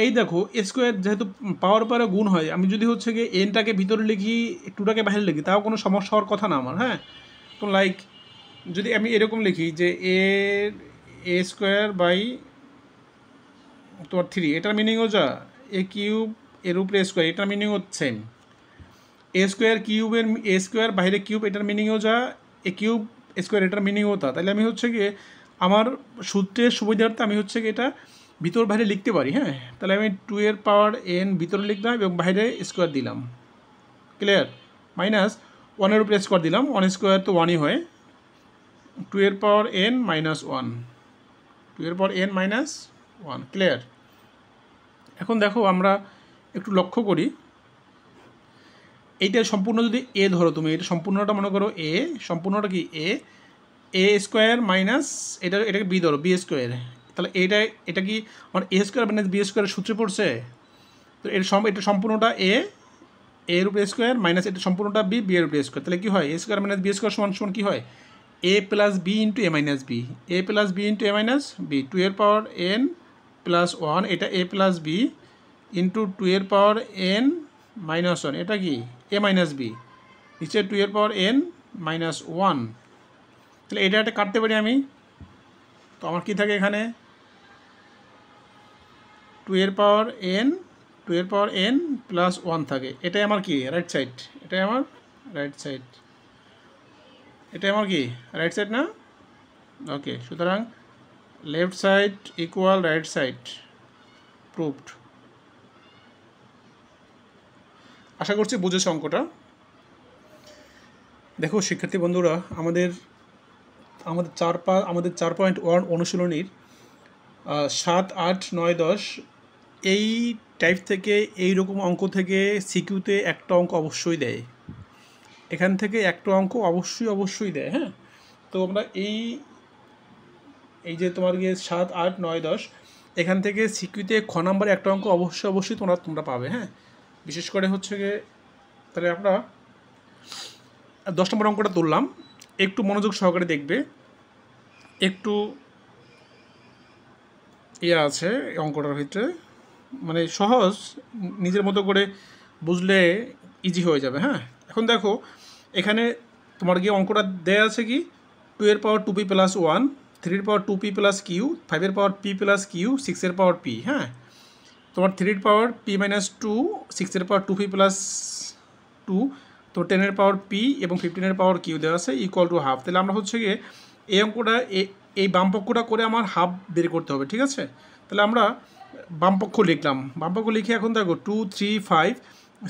Speaker 1: এই দেখো স্কোয়ার যেহেতু পাওয়ার পাওয়ারে গুণ হয়, আমি যদি হচ্ছে গিয়ে এনটাকে ভিতরে লিখি 2টাকে বাইরে লিখি তাও কোনো সমস্যা হওয়ার কথা না আমার। হ্যাঁ, তো লাইক যদি আমি এরকম লিখি যে a² তোমার 3, এটার মিনিংও যা a³ এর উপরে স্কোয়ার, এটার মিনিংও সেম। a² বাইরে কিউব, এটার মিনিংও যা a³ স্কোয়ার, এটার মিনিংও তা। তাহলে আমি হচ্ছে গিয়ে আমার সূত্রের সুবিধার্থে আমি হচ্ছে গিয়ে এটা ভিতর বাইরে লিখতে পারি। হ্যাঁ, তাহলে আমি 2 এর পাওয়ার n ভিতরে লিখলাম এবং বাইরে স্কোয়ার দিলাম। ক্লিয়ার? -1 এর উপরে স্কোয়ার দিলাম, 1² তো 1ই হয়। 2 এর পাওয়ার n - 1, 2 এর পাওয়ার n - 1। ক্লিয়ার? এখন দেখো আমরা একটু লক্ষ্য করি, এইটা সম্পূর্ণ যদি a ধরো তুমি, এটা সম্পূর্ণটা মনে করো a, সম্পূর্ণটা কি a² মাইনাস এটাকে b ধরো, b²। তাহলে এটা কি আমার a² - b² সূত্রে পড়ছে? তো এটা সম্পূর্ণটা a, এর উপরে স্কোয়ার, মাইনাস এটা সম্পূর্ণটা b, b এর উপরে স্কোয়ার। তাহলে কি হয়? a² - b² সমান কি হয়? a + b × a - b, a + b × a - b, 2 এর পাওয়ার n + 1, এটা a + b × 2 এর পাওয়ার n - 1, এটা কি a - b, নিচে 2 এর পাওয়ার n - 1। তাহলে এটা একটা কাটতে পারি আমি। তো আমার কি থাকে এখানে 2 এর পাওয়ার n + 1 থাকে। এটাই আমার কি রাইট সাইড, এটাই আমার রাইট সাইড, এটাই আমার কি রাইট সাইড না? ওকে, সুতরাং left side equal right side, proved. আশা করছি বুঝেছো অঙ্কটা। দেখো শিক্ষার্থী বন্ধুরা, আমাদের 4.1 অনুশীলনীর 7, 8, 9, 10 এই টাইপ থেকে, এই রকম অঙ্ক থেকে সিকিউতে একটা অঙ্ক অবশ্যই দেয়। এখান থেকে একটা অঙ্ক অবশ্যই দেয়। হ্যাঁ, তো আমরা এই যে তোমার গিয়ে 7, 8, 9, 10 এখান থেকে সিকিউতে খ নাম্বারে একটা অঙ্ক অবশ্যই তোমরা পাবে। হ্যাঁ, বিশেষ করে হচ্ছে গিয়ে, তাহলে আমরা 10 নম্বর অঙ্কটা তুললাম, একটু মনোযোগ সহকারে দেখবে। একটু আছে অঙ্কটার ভিতরে, মানে সহজ, নিজের মতো করে বুঝলে ইজি হয়ে যাবে। হ্যাঁ, এখন দেখো এখানে তোমার গিয়ে অঙ্কটা দেয়া আছে কি 2 এর পাওয়ার 2p + 1, 3 এর পাওয়ার 2p + q, 5 এর পাওয়ার p + q, 6 এর পাওয়ার p। হ্যাঁ, তোমার 3 এর পাওয়ার p - 2, 6 এর পাওয়ার 2p + 2, তো 10 এর পাওয়ার p এবং 15 এর পাওয়ার q দেওয়া আছে = হাফ। তাহলে আমরা হচ্ছে গিয়ে এই অঙ্কটা এই বামপক্ষটা করে আমার হাফ বের করতে হবে। ঠিক আছে, তাহলে আমরা বামপক্ষ লিখলাম। বামপক্ষ লিখে এখন দেখো 2, 3, 5,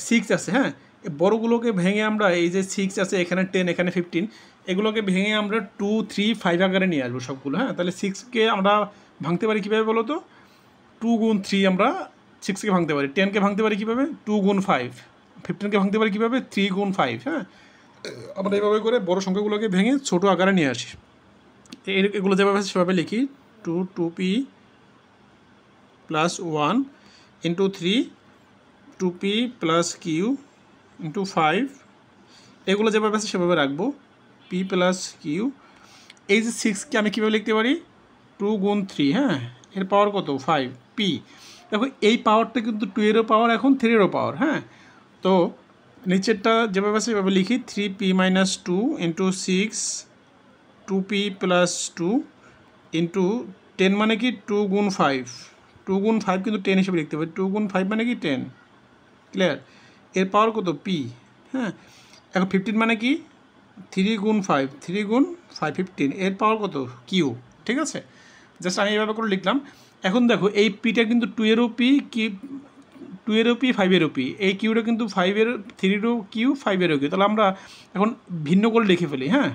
Speaker 1: 6 আছে। হ্যাঁ, এই বড়গুলোকে ভেঙে আমরা, এই যে 6 আছে, এখানে 10, এখানে 15, এগুলোকে ভেঙে আমরা 2, 3, 5 আকারে নিয়ে আসবো সবগুলো। হ্যাঁ, তাহলে 6কে আমরা ভাঙতে পারি কীভাবে বলো তো? 2 × 3 আমরা 6কে ভাঙতে পারি। 10কে ভাঙতে পারি কীভাবে? 2 × 5। 15কে ভাঙতে পারি কীভাবে? 3 × 5। হ্যাঁ, আমরা এইভাবে করে বড় সংখ্যাগুলোকে ভেঙে ছোটো আকারে নিয়ে আসি। এগুলো যেভাবে আছে সেভাবে লিখি 2p + 1 × 3, 2p + q × 5, এগুলো যেভাবে আছে সেভাবে রাখবো, p + q। এই যে 6কে আমি কীভাবে লিখতে পারি? 2 × 3। হ্যাঁ, এর পাওয়ার কত? 5, p। দেখো এই পাওয়ারটা কিন্তু 2 এরও পাওয়ার, এখন 3 এরও পাওয়ার। হ্যাঁ, তো নিচেরটা যেভাবে আছে সেভাবে লিখি 3p - 2 × 6, 2p + 2 ইন্টু 10 মানে কি 2 গুণ 5, 2 গুণ 5 কিন্তু 10 হিসেবে লিখতে পারি, 2 গুণ 5 মানে কি 10, ক্লিয়ার। এর পাওয়ার কত পি, হ্যাঁ। এখন 15 মানে কি 3 গুণ 5, 3 গুণ 5 15, এর পাওয়ার কত কিউ, ঠিক আছে। জাস্ট আমি এভাবে করে লিখলাম। এখন দেখো এই পিটা কিন্তু 2 এরও পি, কি 2 এরও পি 5 এরও পি, এই কিউটা কিন্তু 5 এর 3 এরও কিউ 5 এরও কিউ, তাহলে আমরা এখন ভিন্ন করে লিখে ফেলি, হ্যাঁ।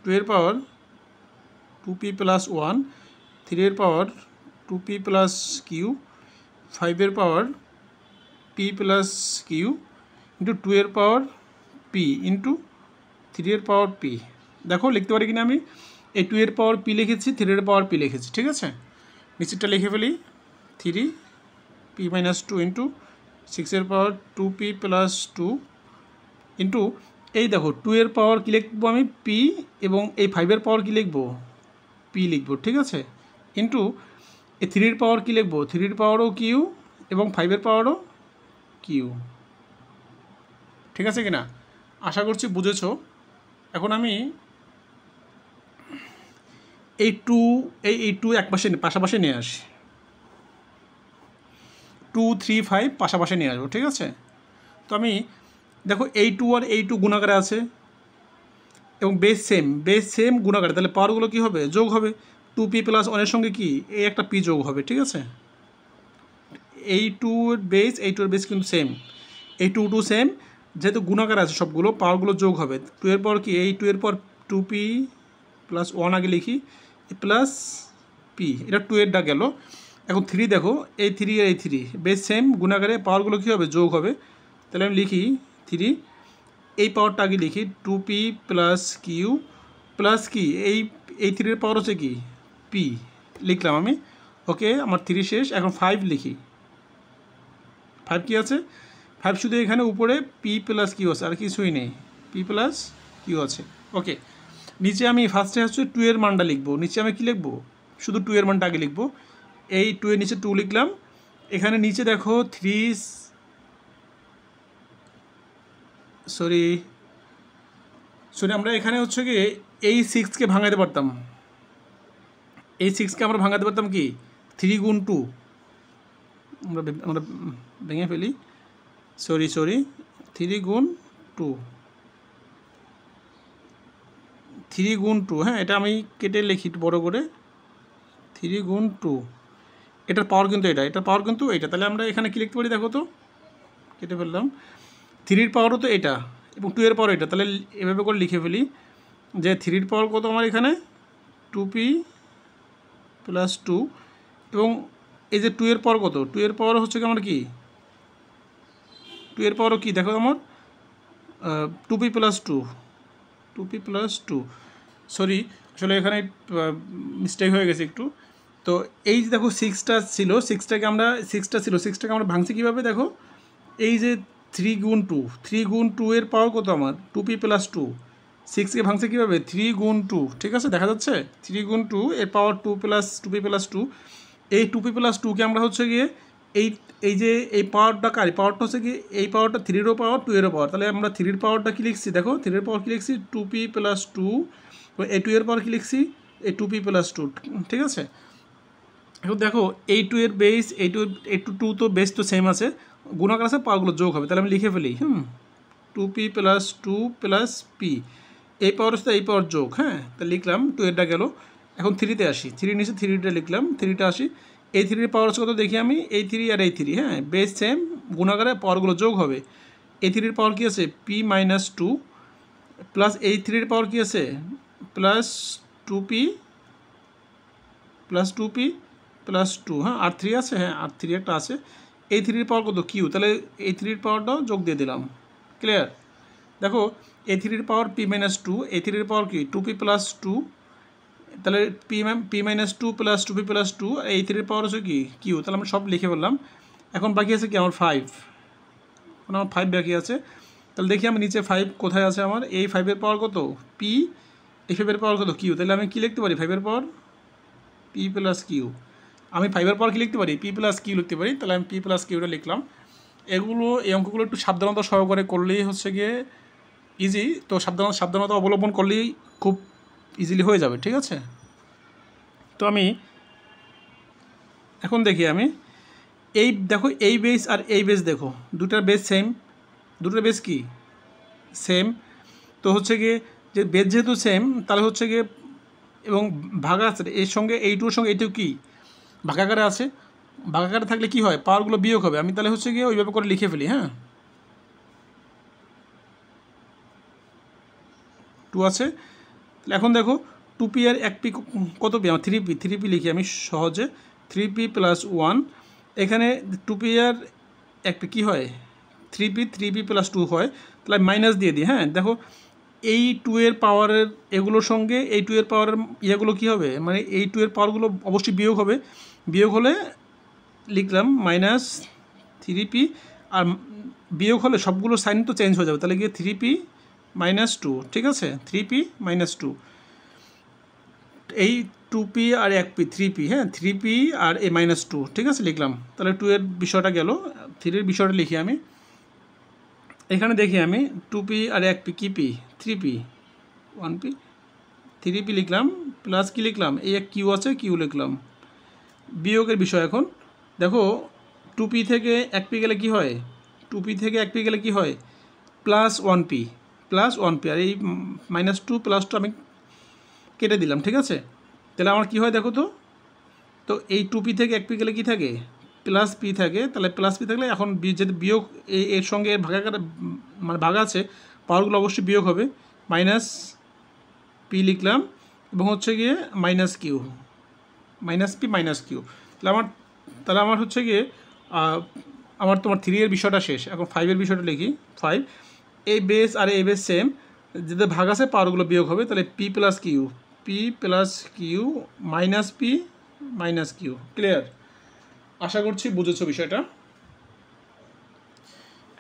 Speaker 1: 2 এর পাওয়ার 2p প্লাস 1, 3 এর পাওয়ার 2p প্লাস কিউ, 5 এর পাওয়ার p প্লাস কিউ ইন্টু 2 এর পাওয়ার p ইন্টু 3 এর পাওয়ার p। দেখো লিখতে পারি কিনা আমি, এই 2 এর পাওয়ার p লিখেছি, 3 এর পাওয়ার p লিখেছি, ঠিক আছে। নিচেরটা লিখে ফেলি, 3p মাইনাস 2 ইন্টু 6 এর পাওয়ার 2p প্লাস 2 ইন্টু এই দেখো 2 এর পাওয়ার কী লিখবো আমি p, এবং এই 5 এর পাওয়ার কী লিখবো p লিখবো, ঠিক আছে। ইন্টু এই 3 এর পাওয়ার কী লিখবো, 3 এর পাওয়ারও কিউ এবং 5 এর পাওয়ারও কিউ, ঠিক আছে কিনা, আশা করছি বুঝেছো। এখন আমি এই 2 এই 2 একপাশে পাশাপাশি নিয়ে আসি, 2 3 5 পাশাপাশি নিয়ে আসবো, ঠিক আছে। তো আমি দেখো এই 2 আর এই 2 গুণাকারে আছে এবং বেস সেম গুণাকারে, তাহলে পাওয়ারগুলো কী হবে যোগ হবে, 2p প্লাস 1 সঙ্গে কি এই একটা p যোগ হবে, ঠিক আছে। এই 2 এর বেস এই 2 এর বেস কিন্তু সেম, এই 2 2 সেম, যেহেতু গুণাকার আছে সবগুলো পাওয়ারগুলো যোগ হবে। 2 এর পর কি এই 2 এর পর 2p প্লাস 1 আগে লিখি প্লাস p, এটা 2 এরটা গেল। এখন 3 দেখো এই 3 আর এই 3 বেস সেম, গুণাকারে পাওয়ারগুলো কী হবে যোগ হবে, তাহলে আমি লিখি 3, এই পাওয়ারটা আগে লিখি 2p প্লাস কিউ প্লাস কি এই 3 এর পাওয়ার হচ্ছে কি p, লিখলাম আমি, ওকে আমার 3 শেষ। এখন 5 লিখি, 5 কি আছে 5 শুধু এখানে উপরে p প্লাস কিউ আছে, আর কিছুই নেই, p প্লাস কিউ আছে, ওকে। নিচে আমি ফার্স্টে হচ্ছে 2 এর মানটা লিখবো, নিচে আমি কি লিখবো শুধু 2 এর মানটা আগে লিখবো, এই 2 এর নিচে 2 লিখলাম। এখানে নিচে দেখো 3 সরি আমরা এখানে হচ্ছে কি এই 6কে ভাঙাতে পারতাম, এই 6কে আমরা ভাঙাতে পারতাম কি 3 গুণ 2, আমরা ভেঙে ফেলি, সরি 3 গুণ 2, 3 গুণ 2, হ্যাঁ এটা আমি কেটে লিখি বড় করে, 3 গুণ 2, এটার পাওয়ার কিন্তু এটার পাওয়ার কিন্তু এটা, তাহলে আমরা এখানে কী লিখতে পারি দেখো তো, কেটে ফেললাম, 3 এর পাওয়ারও তো এটা এবং 2 এর পাওয়ার এটা, তাহলে এভাবে করে লিখে ফেলি যে 3 এর পাওয়ার কত আমার এখানে 2p প্লাস 2, এবং এই যে 2 এর পাওয়ার কত, 2 এর পাওয়ার হচ্ছে কি আমার কি 2 এর পাওয়ারও কি দেখো আমার 2p plus 2, 2p plus 2, sorry আসলে এখানে মিস্টেক হয়ে গেছে একটু। তো এই যে দেখো 6টা ছিল, 6টাকে আমরা ভাঙছি কীভাবে দেখো, এই যে 3 গুণ 2 এর পাওয়ার কত আমার 2p প্লাস 2, 6কে ভাঙছে কীভাবে 3 গুণ 2, ঠিক আছে দেখা যাচ্ছে 3 গুণ 2 এর পাওয়ার 2p প্লাস 2, এই 2p প্লাস 2কে আমরা হচ্ছে গিয়ে এই যে এই পাওয়ারটা কার পাওয়ারটা হচ্ছে কি এই পাওয়ারটা 3 এরও পাওয়ার 2 এরও পাওয়ার, তাহলে আমরা 3 এর পাওয়ারটা কী লিখছি দেখো 3 এর পাওয়ার কী লিখছি 2p প্লাস 2, এই 2 এর পাওয়ার কী লিখছি এই 2p প্লাস 2, ঠিক আছে। এখন দেখো এই 2 এর বেস এই 2 তো বেস তো সেম আছে, গুণাকার আছে পাওয়ারগুলো যোগ হবে, তাহলে আমি লিখে ফেলি 2p প্লাস 2 প্লাস p, এই পাওয়ার সাথে এই পাওয়ার যোগ, হ্যাঁ তাহলে লিখলাম 2 এরটা গেল। এখন 3তে আসি, 3 নিচে 3টা লিখলাম, 3টা আসি, এই 3 এর পাওয়ার হচ্ছে কত দেখি আমি এই 3 আর এই 3, হ্যাঁ বেস সেম, গুণাকারে পাওয়ারগুলো যোগ হবে, এই 3 এর পাওয়ার কী আছে p মাইনাস 2 প্লাস এই 3 এর পাওয়ার কী আছে plus 2p plus 2p plus 2, হ্যাঁ আর 3 আছে, হ্যাঁ আর 3 একটা আছে, এই 3 এর পাওয়ার কত কিউ, তাহলে এই 3 এর পাওয়ারটাও যোগ দিয়ে দিলাম, ক্লিয়ার। দেখো এই 3 এর পাওয়ার p মাইনাস 2, এই 3 এর পাওয়ার কি 2p প্লাস 2, তাহলে p minus 2 plus 2p plus 2, এই 3 এর পাওয়ার হচ্ছে কি কিউ, তাহলে আমরা সব লিখে ফেললাম। এখন বাকি আছে কি আমার 5, এখন আমার 5 বাকি আছে, তাহলে দেখি আমি নিচে 5 কোথায় আছে আমার, এই 5 এর পাওয়ার কত p, এই 5 এর পাওয়ার কত কিউ, তাহলে আমি কী লিখতে পারি 5 এর পাওয়ার p প্লাস কিউ, আমি 5 এর পাওয়ার কী লিখতে পারি p প্লাস কিউ লিখতে পারি, তাহলে আমি p প্লাস কিউটা লিখলাম। এই অঙ্কগুলো একটু সাবধানতা সহকারে করলেই হচ্ছে গিয়ে ইজি। তো সাবধানতা অবলম্বন করলেই খুব ইজিলি হয়ে যাবে, ঠিক আছে। তো আমি এখন দেখি আমি এই দেখো এই বেস আর এই বেস দেখো, দুটার বেস সেম, দুটোর বেস কি সেম। তো হচ্ছে গিয়ে যে বেস যেহেতু সেম তাহলে হচ্ছে গিয়ে এবং ভাগা আছে এর সঙ্গে এইটুর সঙ্গে এইটু কি ভাগাকারে আছে, ভাগাকারে থাকলে কি হয় পাওয়ারগুলো বিয়োগ হবে। আমি তাহলে হচ্ছে গিয়ে ওইভাবে করে লিখে ফেলি, হ্যাঁ 2 আছে। তাহলে এখন দেখো 2p আর 1p কত পি, আমার 3p লিখি আমি সহজে, 3p + 1। এখানে 2p আর 1p কী হয় 3p + 2 হয়, তাহলে মাইনাস দিয়ে দিই। হ্যাঁ দেখো এই 2 এর পাওয়ারের এগুলোর সঙ্গে এই 2 এর পাওয়ারের ইয়েগুলো কী হবে, মানে এই 2 এর পাওয়ারগুলো অবশ্যই বিয়োগ হবে, বিয়োগ হলে লিখলাম -3p, আর বিয়োগ হলে সবগুলো সাইন তো চেঞ্জ হয়ে যাবে, তাহলে গিয়ে 3p - 2, ঠিক আছে 3p - 2। এই 2p আর 1p 3p, হ্যাঁ 3p আর a -2, ঠিক আছে লিখলাম। তাহলে 2 এর বিষয়টা গেল, 3 এর বিষয়টা লিখি আমি। এখানে দেখি আমি 2p আর 1p কি p 3p 1p 3p লিখলাম, প্লাস কি লিখলাম এই এক কিউ আছে কিউ লিখলাম। বিয়োগের বিষয় এখন দেখো 2p থেকে 1p গেলে কি হয়, 2p থেকে 1p গেলে কি হয় +1p আর এই -2 +2 আমি কেটে দিলাম, ঠিক আছে। তাহলে আমার কি হয় দেখো তো, তো এই 2p থেকে 1p গেলে কি থাকে +p থাকে, তাহলে +p থাকলে এখন যেহেতু বিয়োগ এর সঙ্গে এর ভাগাকারে মানে ভাগ আছে, পাওয়ারগুলো অবশ্যই বিয়োগ হবে, -p লিখলাম এবং হচ্ছে গিয়ে -q -p -q। তাহলে আমার হচ্ছে গিয়ে আমার তোমার 3 এর বিষয়টা শেষ। এখন 5 এর বিষয়টা লিখি। 5 এই বেস আর এই বেস সেম, যেটা ভাগ আছে পাওয়ারগুলো বিয়োগ হবে, তাহলে p + q -p ক্লিয়ার? আশা করছি বুঝেছো বিষয়টা।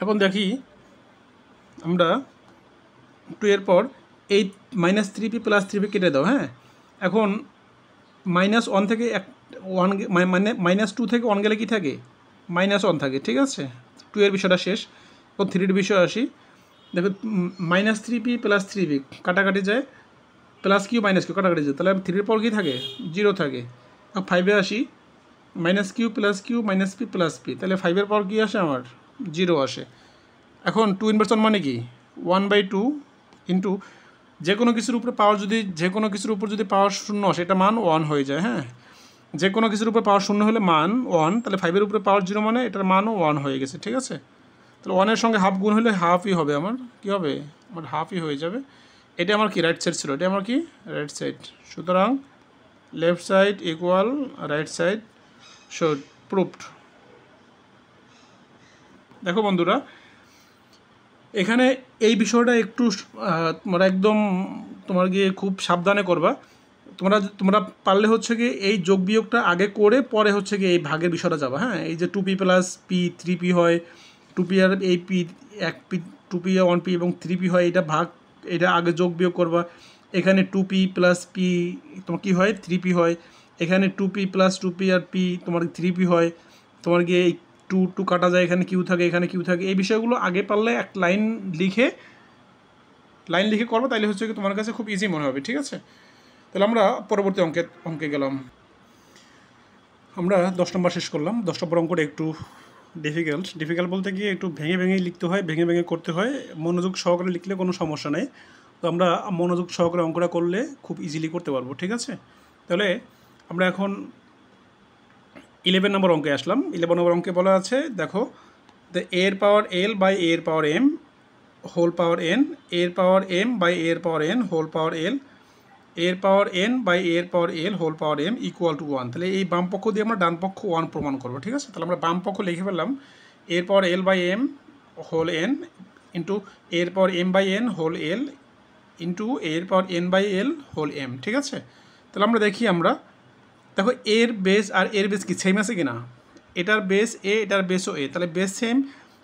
Speaker 1: এখন দেখি আমরা 2 এর পর এই -3p + 3p কেটে দাও, হ্যাঁ। এখন -1 থেকে 1 মানে -2 থেকে 1 গেলে কি থাকে -1 থাকে, ঠিক আছে। 2 এর বিষয়টা শেষ। এখন 3 এর বিষয় আসি। দেখো -3p + 3p কাটাকাটি যায়, +q -q কাটাকাটি যায়, তাহলে 3 এর পর কী থাকে 0 থাকে। 5 এ আসি, -q + q -p + p, তাহলে 5 এর পর কী আসে আমার 0 আসে। এখন 2 ইনভার্স 1 মানে কি 1/2 ইন্টু যে কোনো কিছুর উপরে পাওয়ার যদি পাওয়ার 0 আসে এটা মান 1 হয়ে যায়, হ্যাঁ। যে কোনো কিছুর উপরে পাওয়ার 0 হলে মান 1, তাহলে 5 এর উপরে পাওয়ার 0 মানে এটার মানও 1 হয়ে গেছে, ঠিক আছে। তাহলে 1 এর সঙ্গে হাফ গুণ হলে হাফই হবে, আমার কী হবে আমার হাফই হয়ে যাবে। এটা আমার কি রাইট সাইড ছিল, এটা আমার কি রাইট সাইড। সুতরাং left side equal right side, so proved. দেখো বন্ধুরা এখানে এই বিষয়টা একটু তোমরা একদম তোমার গিয়ে খুব সাবধানে করবা। তোমরা পারলে হচ্ছে গিয়ে এই যোগ বিয়োগটা আগে করে পরে হচ্ছে গিয়ে এই ভাগের বিষয়টা যাবা, হ্যাঁ। এই যে 2p + p 3p হয়, 2p আর এই p 1p 2p 1p এবং 3p হয়, এটা ভাগ এটা আগে যোগ বিয়োগ করবা। এখানে 2p + p তোমার কী হয় 3p হয়, এখানে 2p + 2p আর p তোমার 3p হয়। তোমার গিয়ে এই 2 কাটা যায়, এখানে কিউ থাকে এখানে কিউ থাকে, এই বিষয়গুলো আগে পারলে এক লাইন লিখে করবো, তাইলে হচ্ছে কি তোমার কাছে খুব ইজি মনে হবে, ঠিক আছে। তাহলে আমরা পরবর্তী অঙ্কে গেলাম। আমরা 10 নম্বর শেষ করলাম। 10 নম্বর অঙ্কটা একটু ডিফিকাল্ট বলতে গিয়ে একটু ভেঙে লিখতে হয়, ভেঙে করতে হয়। মনোযোগ সহকারে লিখলে কোনো সমস্যা নেই। তো আমরা মনোযোগ সহকারে অঙ্কটা করলে খুব ইজিলি করতে পারবো, ঠিক আছে। তাহলে আমরা এখন 11 নম্বর অঙ্কে আসলাম। 11 নম্বর অঙ্কে বলা আছে দেখো, দ্য a এর পাওয়ার l বাই a এর power m whole power n, a এর পাওয়ার m বাই a এর power n whole power l, a এর পাওয়ার n বাই a এর power l whole power m equal to 1। তাহলে এই বাম পক্ষ দিয়ে আমরা ডান পক্ষ 1 প্রমাণ করবো, ঠিক আছে। তাহলে আমরা বাম পক্ষ লিখে ফেললাম a এর power l by m whole n into a এর power m by n whole l into a এর power n by l whole m, ঠিক আছে। তাহলে আমরা দেখো এর বেস আর এর বেস কি সেম আছে কি না, এটার বেস এ এটার বেসও এ, তাহলে বেস সেম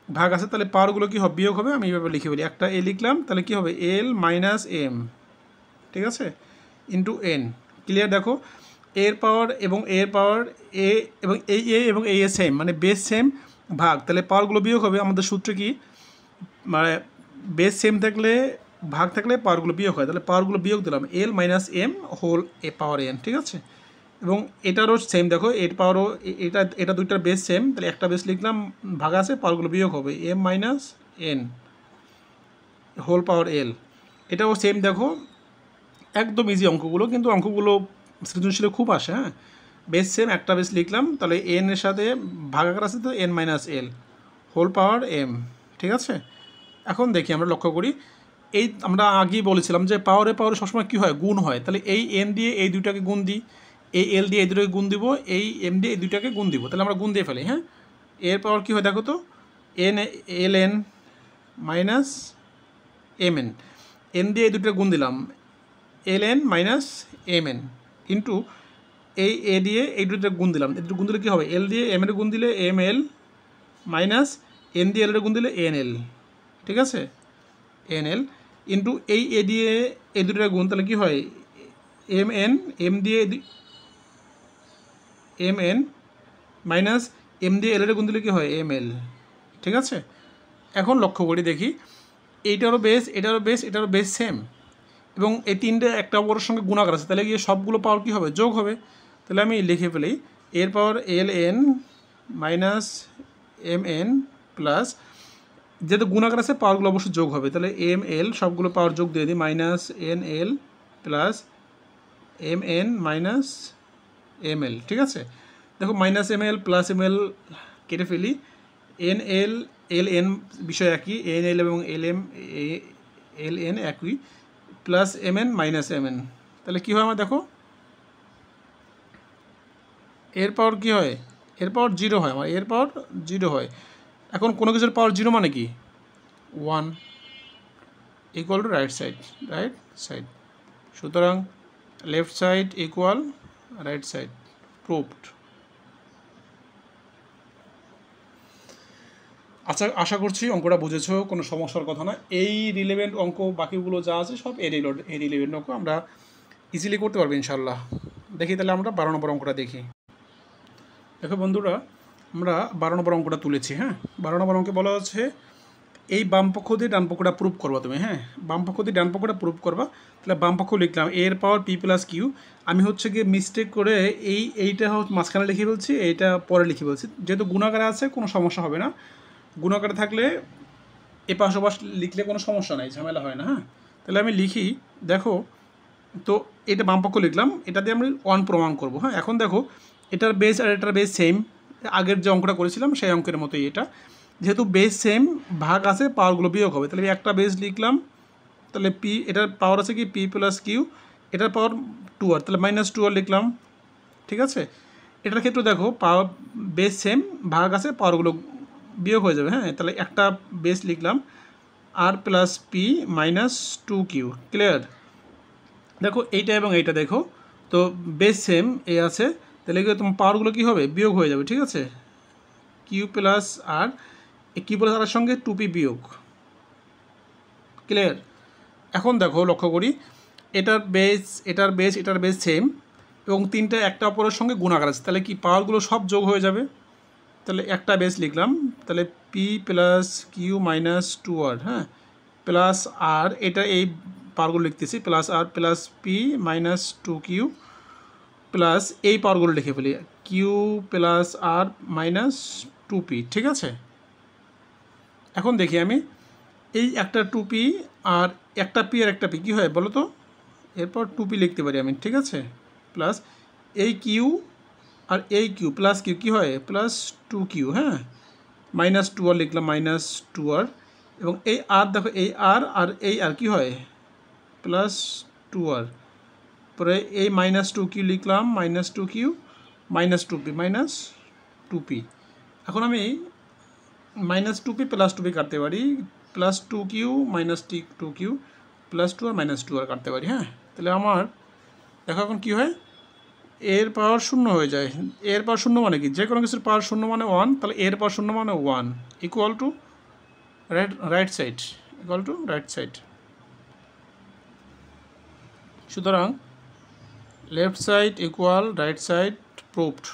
Speaker 1: ভাগ আছে, তাহলে পাওয়ারগুলো কী হবে বিয়োগ হবে। আমি এইভাবে লিখে বলি, একটা এ লিখলাম তাহলে কী হবে l - m, ঠিক আছে, ইন্টু n। ক্লিয়ার? দেখো এর পাওয়ার এবং এর পাওয়ার এ এবং এই এ সেম, মানে বেস সেম ভাগ, তাহলে পাওয়ারগুলো বিয়োগ হবে। আমাদের সূত্র কি, মানে বেস সেম থাকলে ভাগ থাকলে পাওয়ারগুলো বিয়োগ হয়, তাহলে পাওয়ারগুলো বিয়োগ দিলাম এল মাইনাস এম হোল এ পাওয়ার এন, ঠিক আছে। এবং এটারও সেম দেখো, এর পাওয়ারও এটা দুইটার বেস সেম, তাহলে একটা বেস লিখলাম, ভাগ আছে, পাওয়ারগুলো বিয়োগ হবে M minus N whole power L. এটাও সেম দেখো, একদম ইজি অঙ্কগুলো, কিন্তু অঙ্কগুলো সৃজনশীলে খুব আসে। হ্যাঁ, বেস সেম, একটা বেস লিখলাম, তাহলে এন এর সাথে ভাগাকার আছে তো n minus l whole power m, ঠিক আছে। এখন দেখি আমরা লক্ষ্য করি, এই আমরা আগেই বলেছিলাম যে পাওয়ারে সবসময় কী হয়, গুণ হয়। তাহলে এই এন দিয়ে এই দুইটাকে গুণ দিই, এই এল দিয়ে এই দুটোকে গুণ দিব, এই এম দিয়ে এই দুইটাকে গুণ দিব, তাহলে আমরা গুণ দিয়ে ফেলি। হ্যাঁ, এর পাওয়ার কী হয় দেখো তো, N L N minus M N, N দিয়ে এই দুটোকে গুণ দিলাম, L N minus M N into এই এ দিয়ে এই দুটো গুণ দিলাম, এই দুটো গুণ দিলে কী হবে, এল দিয়ে এম এর গুণ দিলে এম এল মাইনাস এন দিয়ে এল এর গুণ দিলে এন এল, ঠিক আছে, এন এল ইন্টু এই এ দিয়ে এই দুটোর গুণ, তাহলে কী হয় এম এন, এম দিয়ে এম এন মাইনাস এম দিয়ে এল এর গুণ দিলে কী হয় এম এল, ঠিক আছে। এখন লক্ষ্য করি দেখি, এইটারও বেস, এটারও বেস, এটারও বেস সেম, এবং এই তিনটে একটা অপরের সঙ্গে গুণাকার আছে, তাহলে গিয়ে সবগুলো পাওয়ার কী হবে, যোগ হবে। তাহলে আমি লিখে ফেলি, এর power L N minus M N plus, যেহেতু গুণাকার আছে পাওয়ারগুলো অবশ্যই যোগ হবে, তাহলে এম এল সবগুলো পাওয়ার যোগ দিয়ে দিই, minus n l plus m n minus m l, ঠিক আছে। দেখো minus m l plus m l কেটে ফেলি, এন এল এল এন বিষয় একই, এন এল এবং এল এন একই, plus m n minus M n, তাহলে কী হয় আমার দেখো, এর পাওয়ার কী হয়, এর পাওয়ার জিরো হয় আমার, এর পাওয়ার জিরো হয়। এখন কোনো কিছুর পাওয়ার জিরো মানে কি, 1 ইকুয়াল টু রাইট সাইড, সুতরাং left side equal right side, proved. আচ্ছা, আশা করছি অঙ্কটা বুঝেছো, কোনো সমস্যার কথা না। এই রিলেভেন্ট অঙ্ক বাকিগুলো যা আছে সব এই রিলেভেন্ট অঙ্ক, আমরা ইজিলি করতে পারবো ইনশাল্লাহ। দেখি তাহলে আমরা 12 নম্বর অঙ্কটা দেখি। দেখো বন্ধুরা, আমরা 12 নম্বর অঙ্কটা তুলেছি। হ্যাঁ, 12 নম্বর অঙ্কে বলা হচ্ছে এই বাম পক্ষ দিয়ে ডান পক্ষটা প্রুভ করবা তুমি। হ্যাঁ, বাম পক্ষ দিয়ে ডান পক্ষটা প্রুভ করবা, তাহলে বাম পক্ষ লিখলাম এর পাওয়ার পি প্লাস কিউ। আমি হচ্ছে গিয়ে মিস্টেক করে এইটা মাঝখানে লিখে বলছি, এইটা পরে লিখে বলছি, যেহেতু গুণাকারে আছে কোনো সমস্যা হবে না, গুণাকারে থাকলে এপাশ ওপাশ লিখলে কোনো সমস্যা নাই, ঝামেলা হয় না। হ্যাঁ, তাহলে আমি লিখি, দেখো তো এটা বাম পক্ষ লিখলাম, এটা দিয়ে আমি 1 প্রমাণ করব। হ্যাঁ, এখন দেখো এটার বেস আর এটার বেস সেম, আগের যে অঙ্কটা করেছিলাম সেই অঙ্কের মতোই এটা, যেহেতু বেস সেম ভাগ আছে পাওয়ারগুলো বিয়োগ হবে, তাহলে একটা বেস লিখলাম, তাহলে পি, এটার পাওয়ার আছে কি পি প্লাস কিউ, এটার পাওয়ার 2r, তাহলে মাইনাস 2r লিখলাম, ঠিক আছে। এটার ক্ষেত্রে দেখো পাওয়ার বেস সেম ভাগ আছে পাওয়ারগুলো বিয়োগ হয়ে যাবে। হ্যাঁ, তাহলে একটা বেস লিখলাম আর plus P minus 2q, clear. দেখো এইটা এবং এইটা দেখো তো বেস সেম এ আছে, তাহলে তোমার পাওয়ারগুলো কী হবে, বিয়োগ হয়ে যাবে, ঠিক আছে। কিউ প্লাস আর, এই কিউ প্লাস আর সঙ্গে 2p বিয়োগ, ক্লিয়ার। এখন দেখো লক্ষ্য করি, এটার বেস সেম এবং তিনটা একটা অপরের সঙ্গে গুণাকার আছে, তাহলে কি পাওয়ারগুলো সব যোগ হয়ে যাবে। তাহলে একটা বেস লিখলাম, তাহলে P plus Q minus 2r, হ্যাঁ, প্লাস আর, এটা এই পাওয়ারগুলো লিখতেছি, প্লাস আর plus P minus 2q plus এই পাওয়ারগুলো লিখে ফেলি, কিউ প্লাস আর মাইনাস 2p, ঠিক আছে। এখন দেখি আমি এই একটা 2p আর একটা পি আর একটা পি কী হয় বলো তো, এরপর 2p লিখতে পারি আমি, ঠিক আছে, প্লাস এই কিউ আর এই কিউ প্লাস কিউ কী হয় প্লাস 2q, হ্যাঁ, মাইনাস 2r লিখলাম, মাইনাস 2r, এবং এই আর দেখো এই আর এই আর কী হয় প্লাস 2r, পরে এই মাইনাস 2q লিখলাম, minus 2q minus 2p minus 2p। এখন আমি মাইনাস 2p প্লাস 2p কাটতে পারি, plus 2q minus 2q plus 2r minus 2r কাটতে পারি। হ্যাঁ, তাহলে আমার দেখো এখন কী হয়, এর পাওয়ার 0 হয়ে যায়। এর পাওয়ার 0 মানে কি, যে কোনো কিছুর পাওয়ার 0 মানে 1, তাহলে এর পাওয়ার 0 মানে 1 ইকুয়াল টু রাইট সাইড, সুতরাং left side equal right side, proved.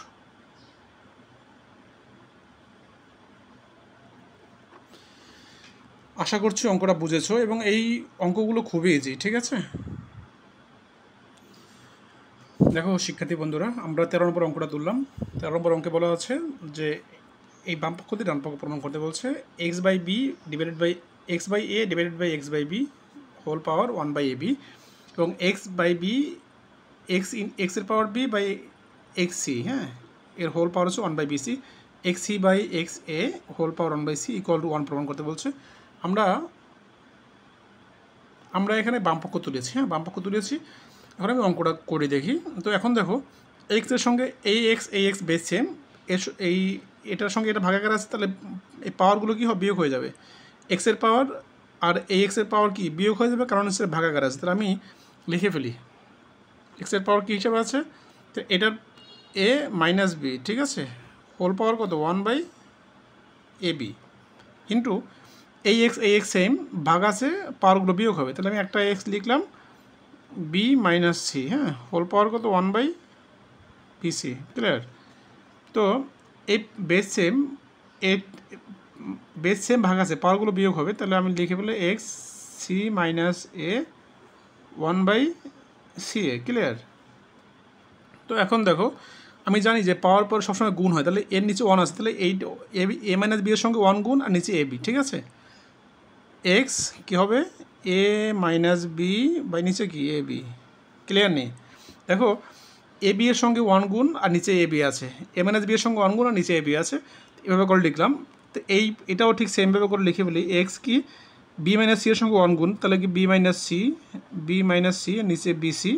Speaker 1: আশা করছি অঙ্কটা বুঝেছো এবং এই অঙ্কগুলো খুবই ইজি, ঠিক আছে। দেখো শিক্ষার্থী বন্ধুরা, আমরা 13 নম্বর অঙ্কটা তুললাম। 13 নম্বর অঙ্কে বলা আছে যে এই বাম পক্ষ দিয়ে ডান পক্ষ প্রমাণ করতে বলছে x by b divided by x by a divided by x by b whole power 1 by A b এবং এক্স বাই বি এক্সের power b by x c, হ্যাঁ, এর হোল পাওয়ার হচ্ছে 1 by B c, x C by x A whole power 1 by c equal to 1 প্রমাণ করতে বলছে। আমরা এখানে বামপক্ষ তুলেছি, হ্যাঁ, বামপক্ষ তুলেছি। এখন আমি অঙ্কটা করে দেখি। তো এখন দেখো এক্সের সঙ্গে এই এক্স বেস সেম, এটার সঙ্গে এটা ভাগাকার আছে, তাহলে এই পাওয়ারগুলো কী হবে, বিয়োগ হয়ে যাবে। এক্সের পাওয়ার আর এই এক্সের পাওয়ার কি বিয়োগ হয়ে যাবে, কারণ হচ্ছে ভাগাকার আছে। তাহলে আমি লিখে ফেলি এক্সের পাওয়ার কী হিসাবে আছে, তো এটার এ মাইনাস বি, ঠিক আছে, হোল পাওয়ার কত 1 বাই এ বি ইন্টু এই এক্স সেম, ভাগ আছে, পাওয়ারগুলো বিয়োগ হবে। তাহলে আমি একটা এক্স লিখলাম বি মাইনাস সি, হ্যাঁ, হোল পাওয়ার কত 1 বাই বি সি, ক্লিয়ার। তো এই বেস সেম ভাগ আছে, পাওয়ারগুলো বিয়োগ হবে। তাহলে আমি লিখে বলে x C minus a 1 by C a, clear. তো এখন দেখো আমি জানি যে পাওয়ার পর সবসময় গুণ হয়, তাহলে এর নিচে 1 আছে, তাহলে এই এ মাইনাস বি এর সঙ্গে 1 গুণ আর নিচে এ বি, ঠিক আছে। এক্স কী হবে এ মাইনাস বি বাই নিচে কি এ বি, ক্লিয়ার নেই। দেখো এ বি এর সঙ্গে 1 গুণ আর নিচে এ বি আছে, এ মাইনাস বি এর সঙ্গে 1 গুণ আর নিচে এ বি আছে, এভাবে করে লিখলাম। তো এটাও ঠিক সেমভাবে করে লিখে বলি এক্স কি বি মাইনাস সি এর সঙ্গে 1 গুণ, তাহলে কি বি মাইনাস সি নিচে বি সি।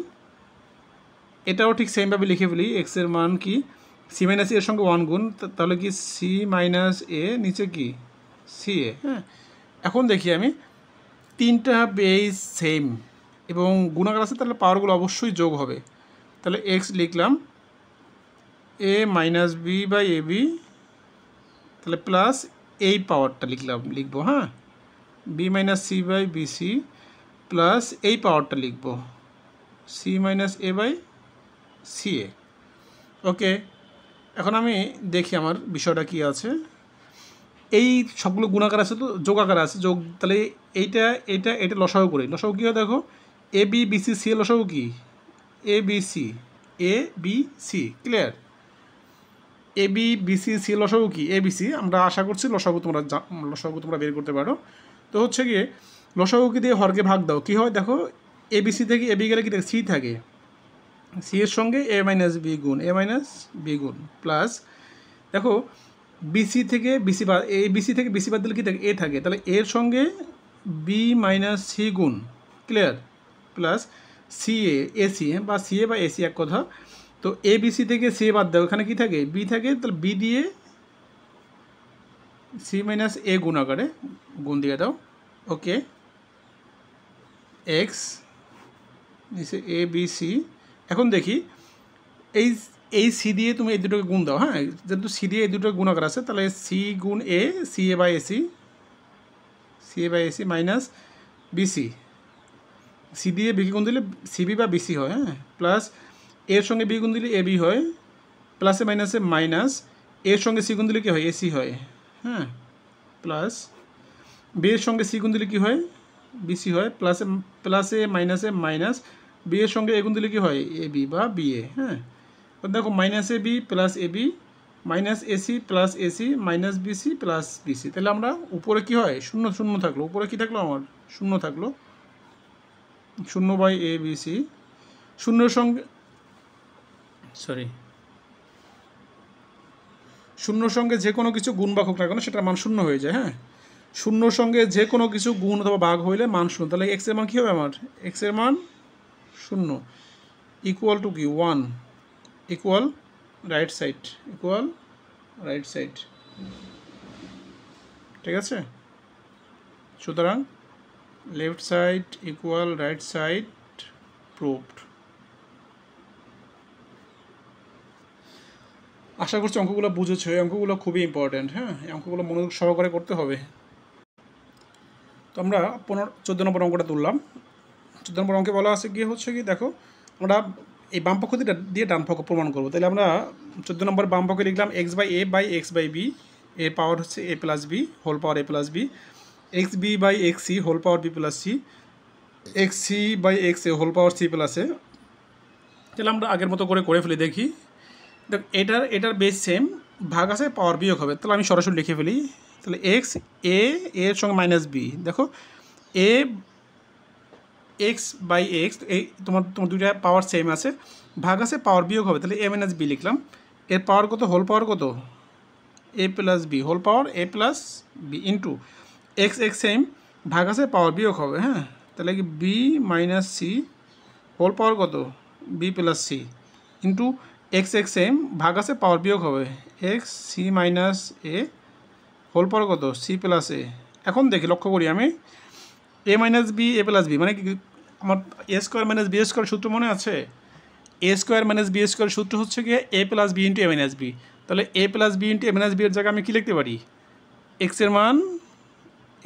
Speaker 1: এটাও ঠিক সেমভাবে লিখে ফেলি এক্সের মান কি সি মাইনাস এর সঙ্গে 1 গুণ, তাহলে কি সি মাইনাস এ নিচে কি সি এ, হ্যাঁ। এখন দেখি আমি তিনটা বেস সেম এবং গুণাকার আছে, তাহলে পাওয়ারগুলো অবশ্যই যোগ হবে। তাহলে এক্স লিখলাম A minus B by A B, তাহলে প্লাস এই পাওয়ারটা লিখবো, হ্যাঁ, B minus C by B C plus এই পাওয়ারটা লিখবো C minus A by C A. Okay, এখন আমি দেখি আমার বিষয়টা কি আছে। এই সবগুলো গুণাকার আছে, তো যোগাকার আছে, যোগ, তাহলে এটা লসাগু করি। লসাগু কী হয় দেখো A B B C C এর লসাগু কি A B C, clear. A B B C C এর লসাগু কি এ বি সি। আমরা আশা করছি লসাগু তোমরা বের করতে পারো। তো হচ্ছে গিয়ে লসাগুকে দিয়ে হরকে ভাগ দাও, কী হয় দেখো এ বি সি থেকে এ বি গেলে কি সি থাকে, সি এর সঙ্গে এ মাইনাস বি গুণ প্লাস দেখো বিসি থেকে বিসি বাদ, এ বিসি থেকে বিসি বাদ দিলে কী থাকে এ থাকে, তাহলে এর সঙ্গে বি মাইনাস সি গুণ, ক্লিয়ার, প্লাস সি এসি, হ্যাঁ, বা সি এ বা এসি এক কথা। তো এ বিসি থেকে সি এ বাদ দাও, এখানে কী থাকে বি থাকে, তাহলে বি দিয়ে সি মাইনাস এ গুণ আকারে গুণ দিয়ে দাও। ওকে, এক্স নিচে এ বি সি। এখন দেখি এই সি দিয়ে তুমি এই দুটোকে গুণ দাও, হ্যাঁ, যেহেতু সি দিয়ে এই দুটো গুণাকার আছে, তাহলে সি গুণ a c a by ac minus bc, c দিয়ে বিকে গুণ দিলে সিবি বা বিসি হয়, হ্যাঁ, প্লাস এর সঙ্গে বি গুণ দিলে এ বি হয়, প্লাসে মাইনাসে মাইনাস, এর সঙ্গে সি গুণ দিলে কী হয় এসি হয়, হ্যাঁ, প্লাস বি এর সঙ্গে সি গুণ দিলে কী হয় বিসি হয়, প্লাসে মাইনাসে মাইনাস, বি এর সঙ্গে এ গুণ দিলে কী হয় এ বি বা বি এ, হ্যাঁ। দেখো minus A B plus A B minus AC plus AC minus BC plus BC. তাহলে আমরা উপরে কি হয় শূন্য শূন্য থাকলো, উপরে কি থাকলো আমার শূন্য থাকলো, 0 বাই এ বি সি। শূন্যর সঙ্গে যে কোনো কিছু গুণ ভাগ হোক না কেন সেটার মান শূন্য হয়ে যায়, হ্যাঁ। শূন্যর সঙ্গে যে কোনো কিছু গুণ অথবা ভাগ হইলে মান শূন্য, তাহলে এক্সের মান কী হবে আমার এক্সের মান 0 ইকুয়াল টু কি 1 ইকুয়াল রাইট সাইড, ঠিক আছে। সুতরাং left side equal right side proved. আশা করছি অঙ্কগুলো বুঝেছো, এই অঙ্কগুলো খুবই ইম্পর্ট্যান্ট, হ্যাঁ, এই অঙ্কগুলো মনোযোগ সহকারে করতে হবে। তো আমরা 14 নম্বর অঙ্কটা তুললাম। 14 নম্বর অঙ্কে বলা আছে কি হচ্ছে কি দেখো আমরা এই বাম পক্ষ দিয়ে ডান পক্ষ প্রমাণ করবো। তাহলে আমরা 14 নম্বর বাম পক্ষে লিখলাম X by A by x by B, এর পাওয়ার হচ্ছে A plus B whole power A plus B X B by x C whole power B plus C, x C by x A whole power C plus A. তাহলে আমরা আগের মতো করে ফেলি দেখি। দেখ এটার বেস সেম, ভাগ আছে পাওয়ার বিয়োগ হবে, তাহলে আমি সরাসরি লিখে ফেলি। তাহলে এক্স এর সঙ্গে মাইনাস বি, দেখো এ এক্স বাই এক্স, এই তোমার দুইটা পাওয়ার সেম আছে, ভাগ আছে পাওয়ার বিয়োগ হবে, তাহলে এ মাইনাস বি লিখলাম। এর পাওয়ার কত, হোল পাওয়ার কত, A plus B, whole power A plus B into X X same, ভাগ আছে পাওয়ার বিয়োগ হবে। হ্যাঁ, তাহলে কি B minus C whole power কত, B plus C into X X same, ভাগ আছে পাওয়ার বিয়োগ হবে, X C minus A whole power কত, সি প্লাস এ। এখন দেখি, লক্ষ্য করি আমি, A minus B A plus B মানে কি, আমার A square minus B square সূত্র মনে আছে? A square minus B square সূত্র হচ্ছে গিয়ে a plus B into a minus b. তাহলে a plus B into a minus b এর জায়গায় আমি কী লিখতে পারি, এক্সের মান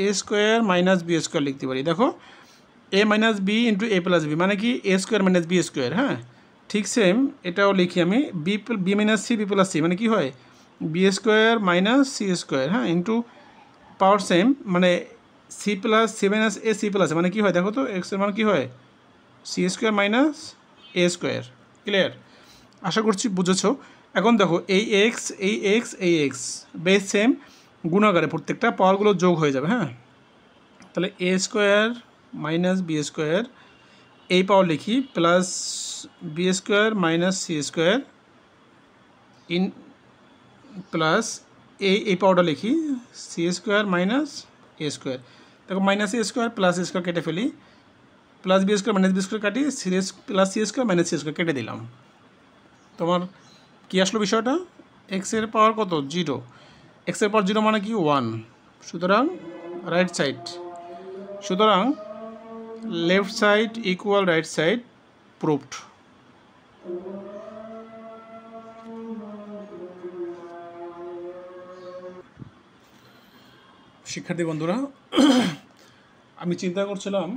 Speaker 1: a square minus B square লিখতে পারি। দেখো a minus b into a plus B মানে কি a square minus B square. হ্যাঁ, ঠিক সেম এটাও লিখি আমি, b minus c b plus c মানে কি হয়, b square minus C square. হ্যাঁ, ইন্টু পাওয়ার সেম মানে c plus c minus a c plus মানে কী হয়, দেখো তো এক্সের মান কী হয়, সি স্কোয়ার মাইনাস এ স্কোয়ার। ক্লিয়ার? আশা করছি বুঝেছো। এখন দেখো এই এক্স এই এক্স এই এক্স বেস সেম, গুণাকারে প্রত্যেকটা পাওয়ারগুলো যোগ হয়ে যাবে। হ্যাঁ, তাহলে A square minus B square, এই পাওয়ার লিখি plus B square minus C square in plus এই পাওয়ারটা লিখি সি স্কোয়ার মাইনাস এ স্কোয়ার। দেখো minus A square plus A square কেটে ফেলি, plus B square minus B square কাটি, C plus C square minus C square কেটে দিলাম। তোমার কী আসলো বিষয়টা, এক্সের পাওয়ার কত, 0, এক্সের পাওয়ার 0 মানে কি 1, সুতরাং রাইট সাইড, সুতরাং left side equal right side proved. শিক্ষার্থী বন্ধুরা, আমি চিন্তা করছিলাম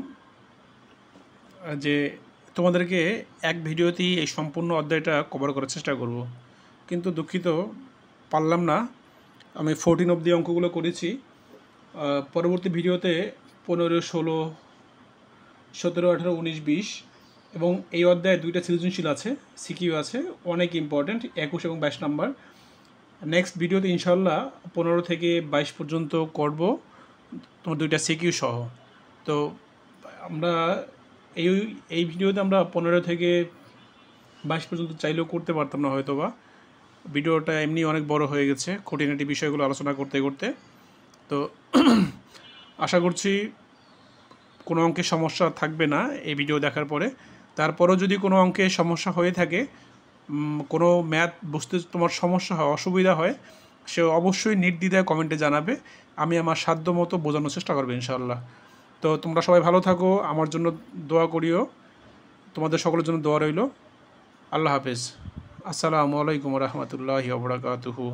Speaker 1: যে তোমাদেরকে এক ভিডিওতেই এই সম্পূর্ণ অধ্যায়টা কভার করার চেষ্টা করব, কিন্তু দুঃখিত পারলাম না। আমি 14 অবধি অঙ্কগুলো করেছি, পরবর্তী ভিডিওতে 15, 16, 17, 18, 19, 20 এবং এই অধ্যায়ে 2টা সৃজনশীল আছে, সিকিউ আছে, অনেক ইম্পর্ট্যান্ট, 21 এবং 22 নাম্বার। নেক্সট ভিডিওতে ইনশাল্লাহ 15 থেকে 22 পর্যন্ত করব, তোমার 2টা সিকিউ সহ। তো আমরা এই ভিডিওতে আমরা 15 থেকে 22 পর্যন্ত চাইলেও করতে পারতাম না হয়তো বা, ভিডিওটা এমনি অনেক বড় হয়ে গেছে খুঁটিনাটি বিষয়গুলো আলোচনা করতে করতে। তো আশা করছি কোনো অঙ্কের সমস্যা থাকবে না এই ভিডিও দেখার পরে। তারপরও যদি কোনো অঙ্কে সমস্যা হয়ে থাকে, কোনো ম্যাথ বুঝতে তোমার সমস্যা হয়, অসুবিধা হয়, সে অবশ্যই নির্দ্বিধায় কমেন্টে জানাবে, আমি আমার সাধ্য মতো বোঝানোর চেষ্টা করবো ইনশাআল্লাহ। তো তোমরা সবাই ভালো থাকো, আমার জন্য দোয়া করিও, তোমাদের সকলের জন্য দোয়া রইল। আল্লাহ হাফেজ। আসসালামু আলাইকুম রহমতুল্লাহি ওয়া বারাকাতুহু।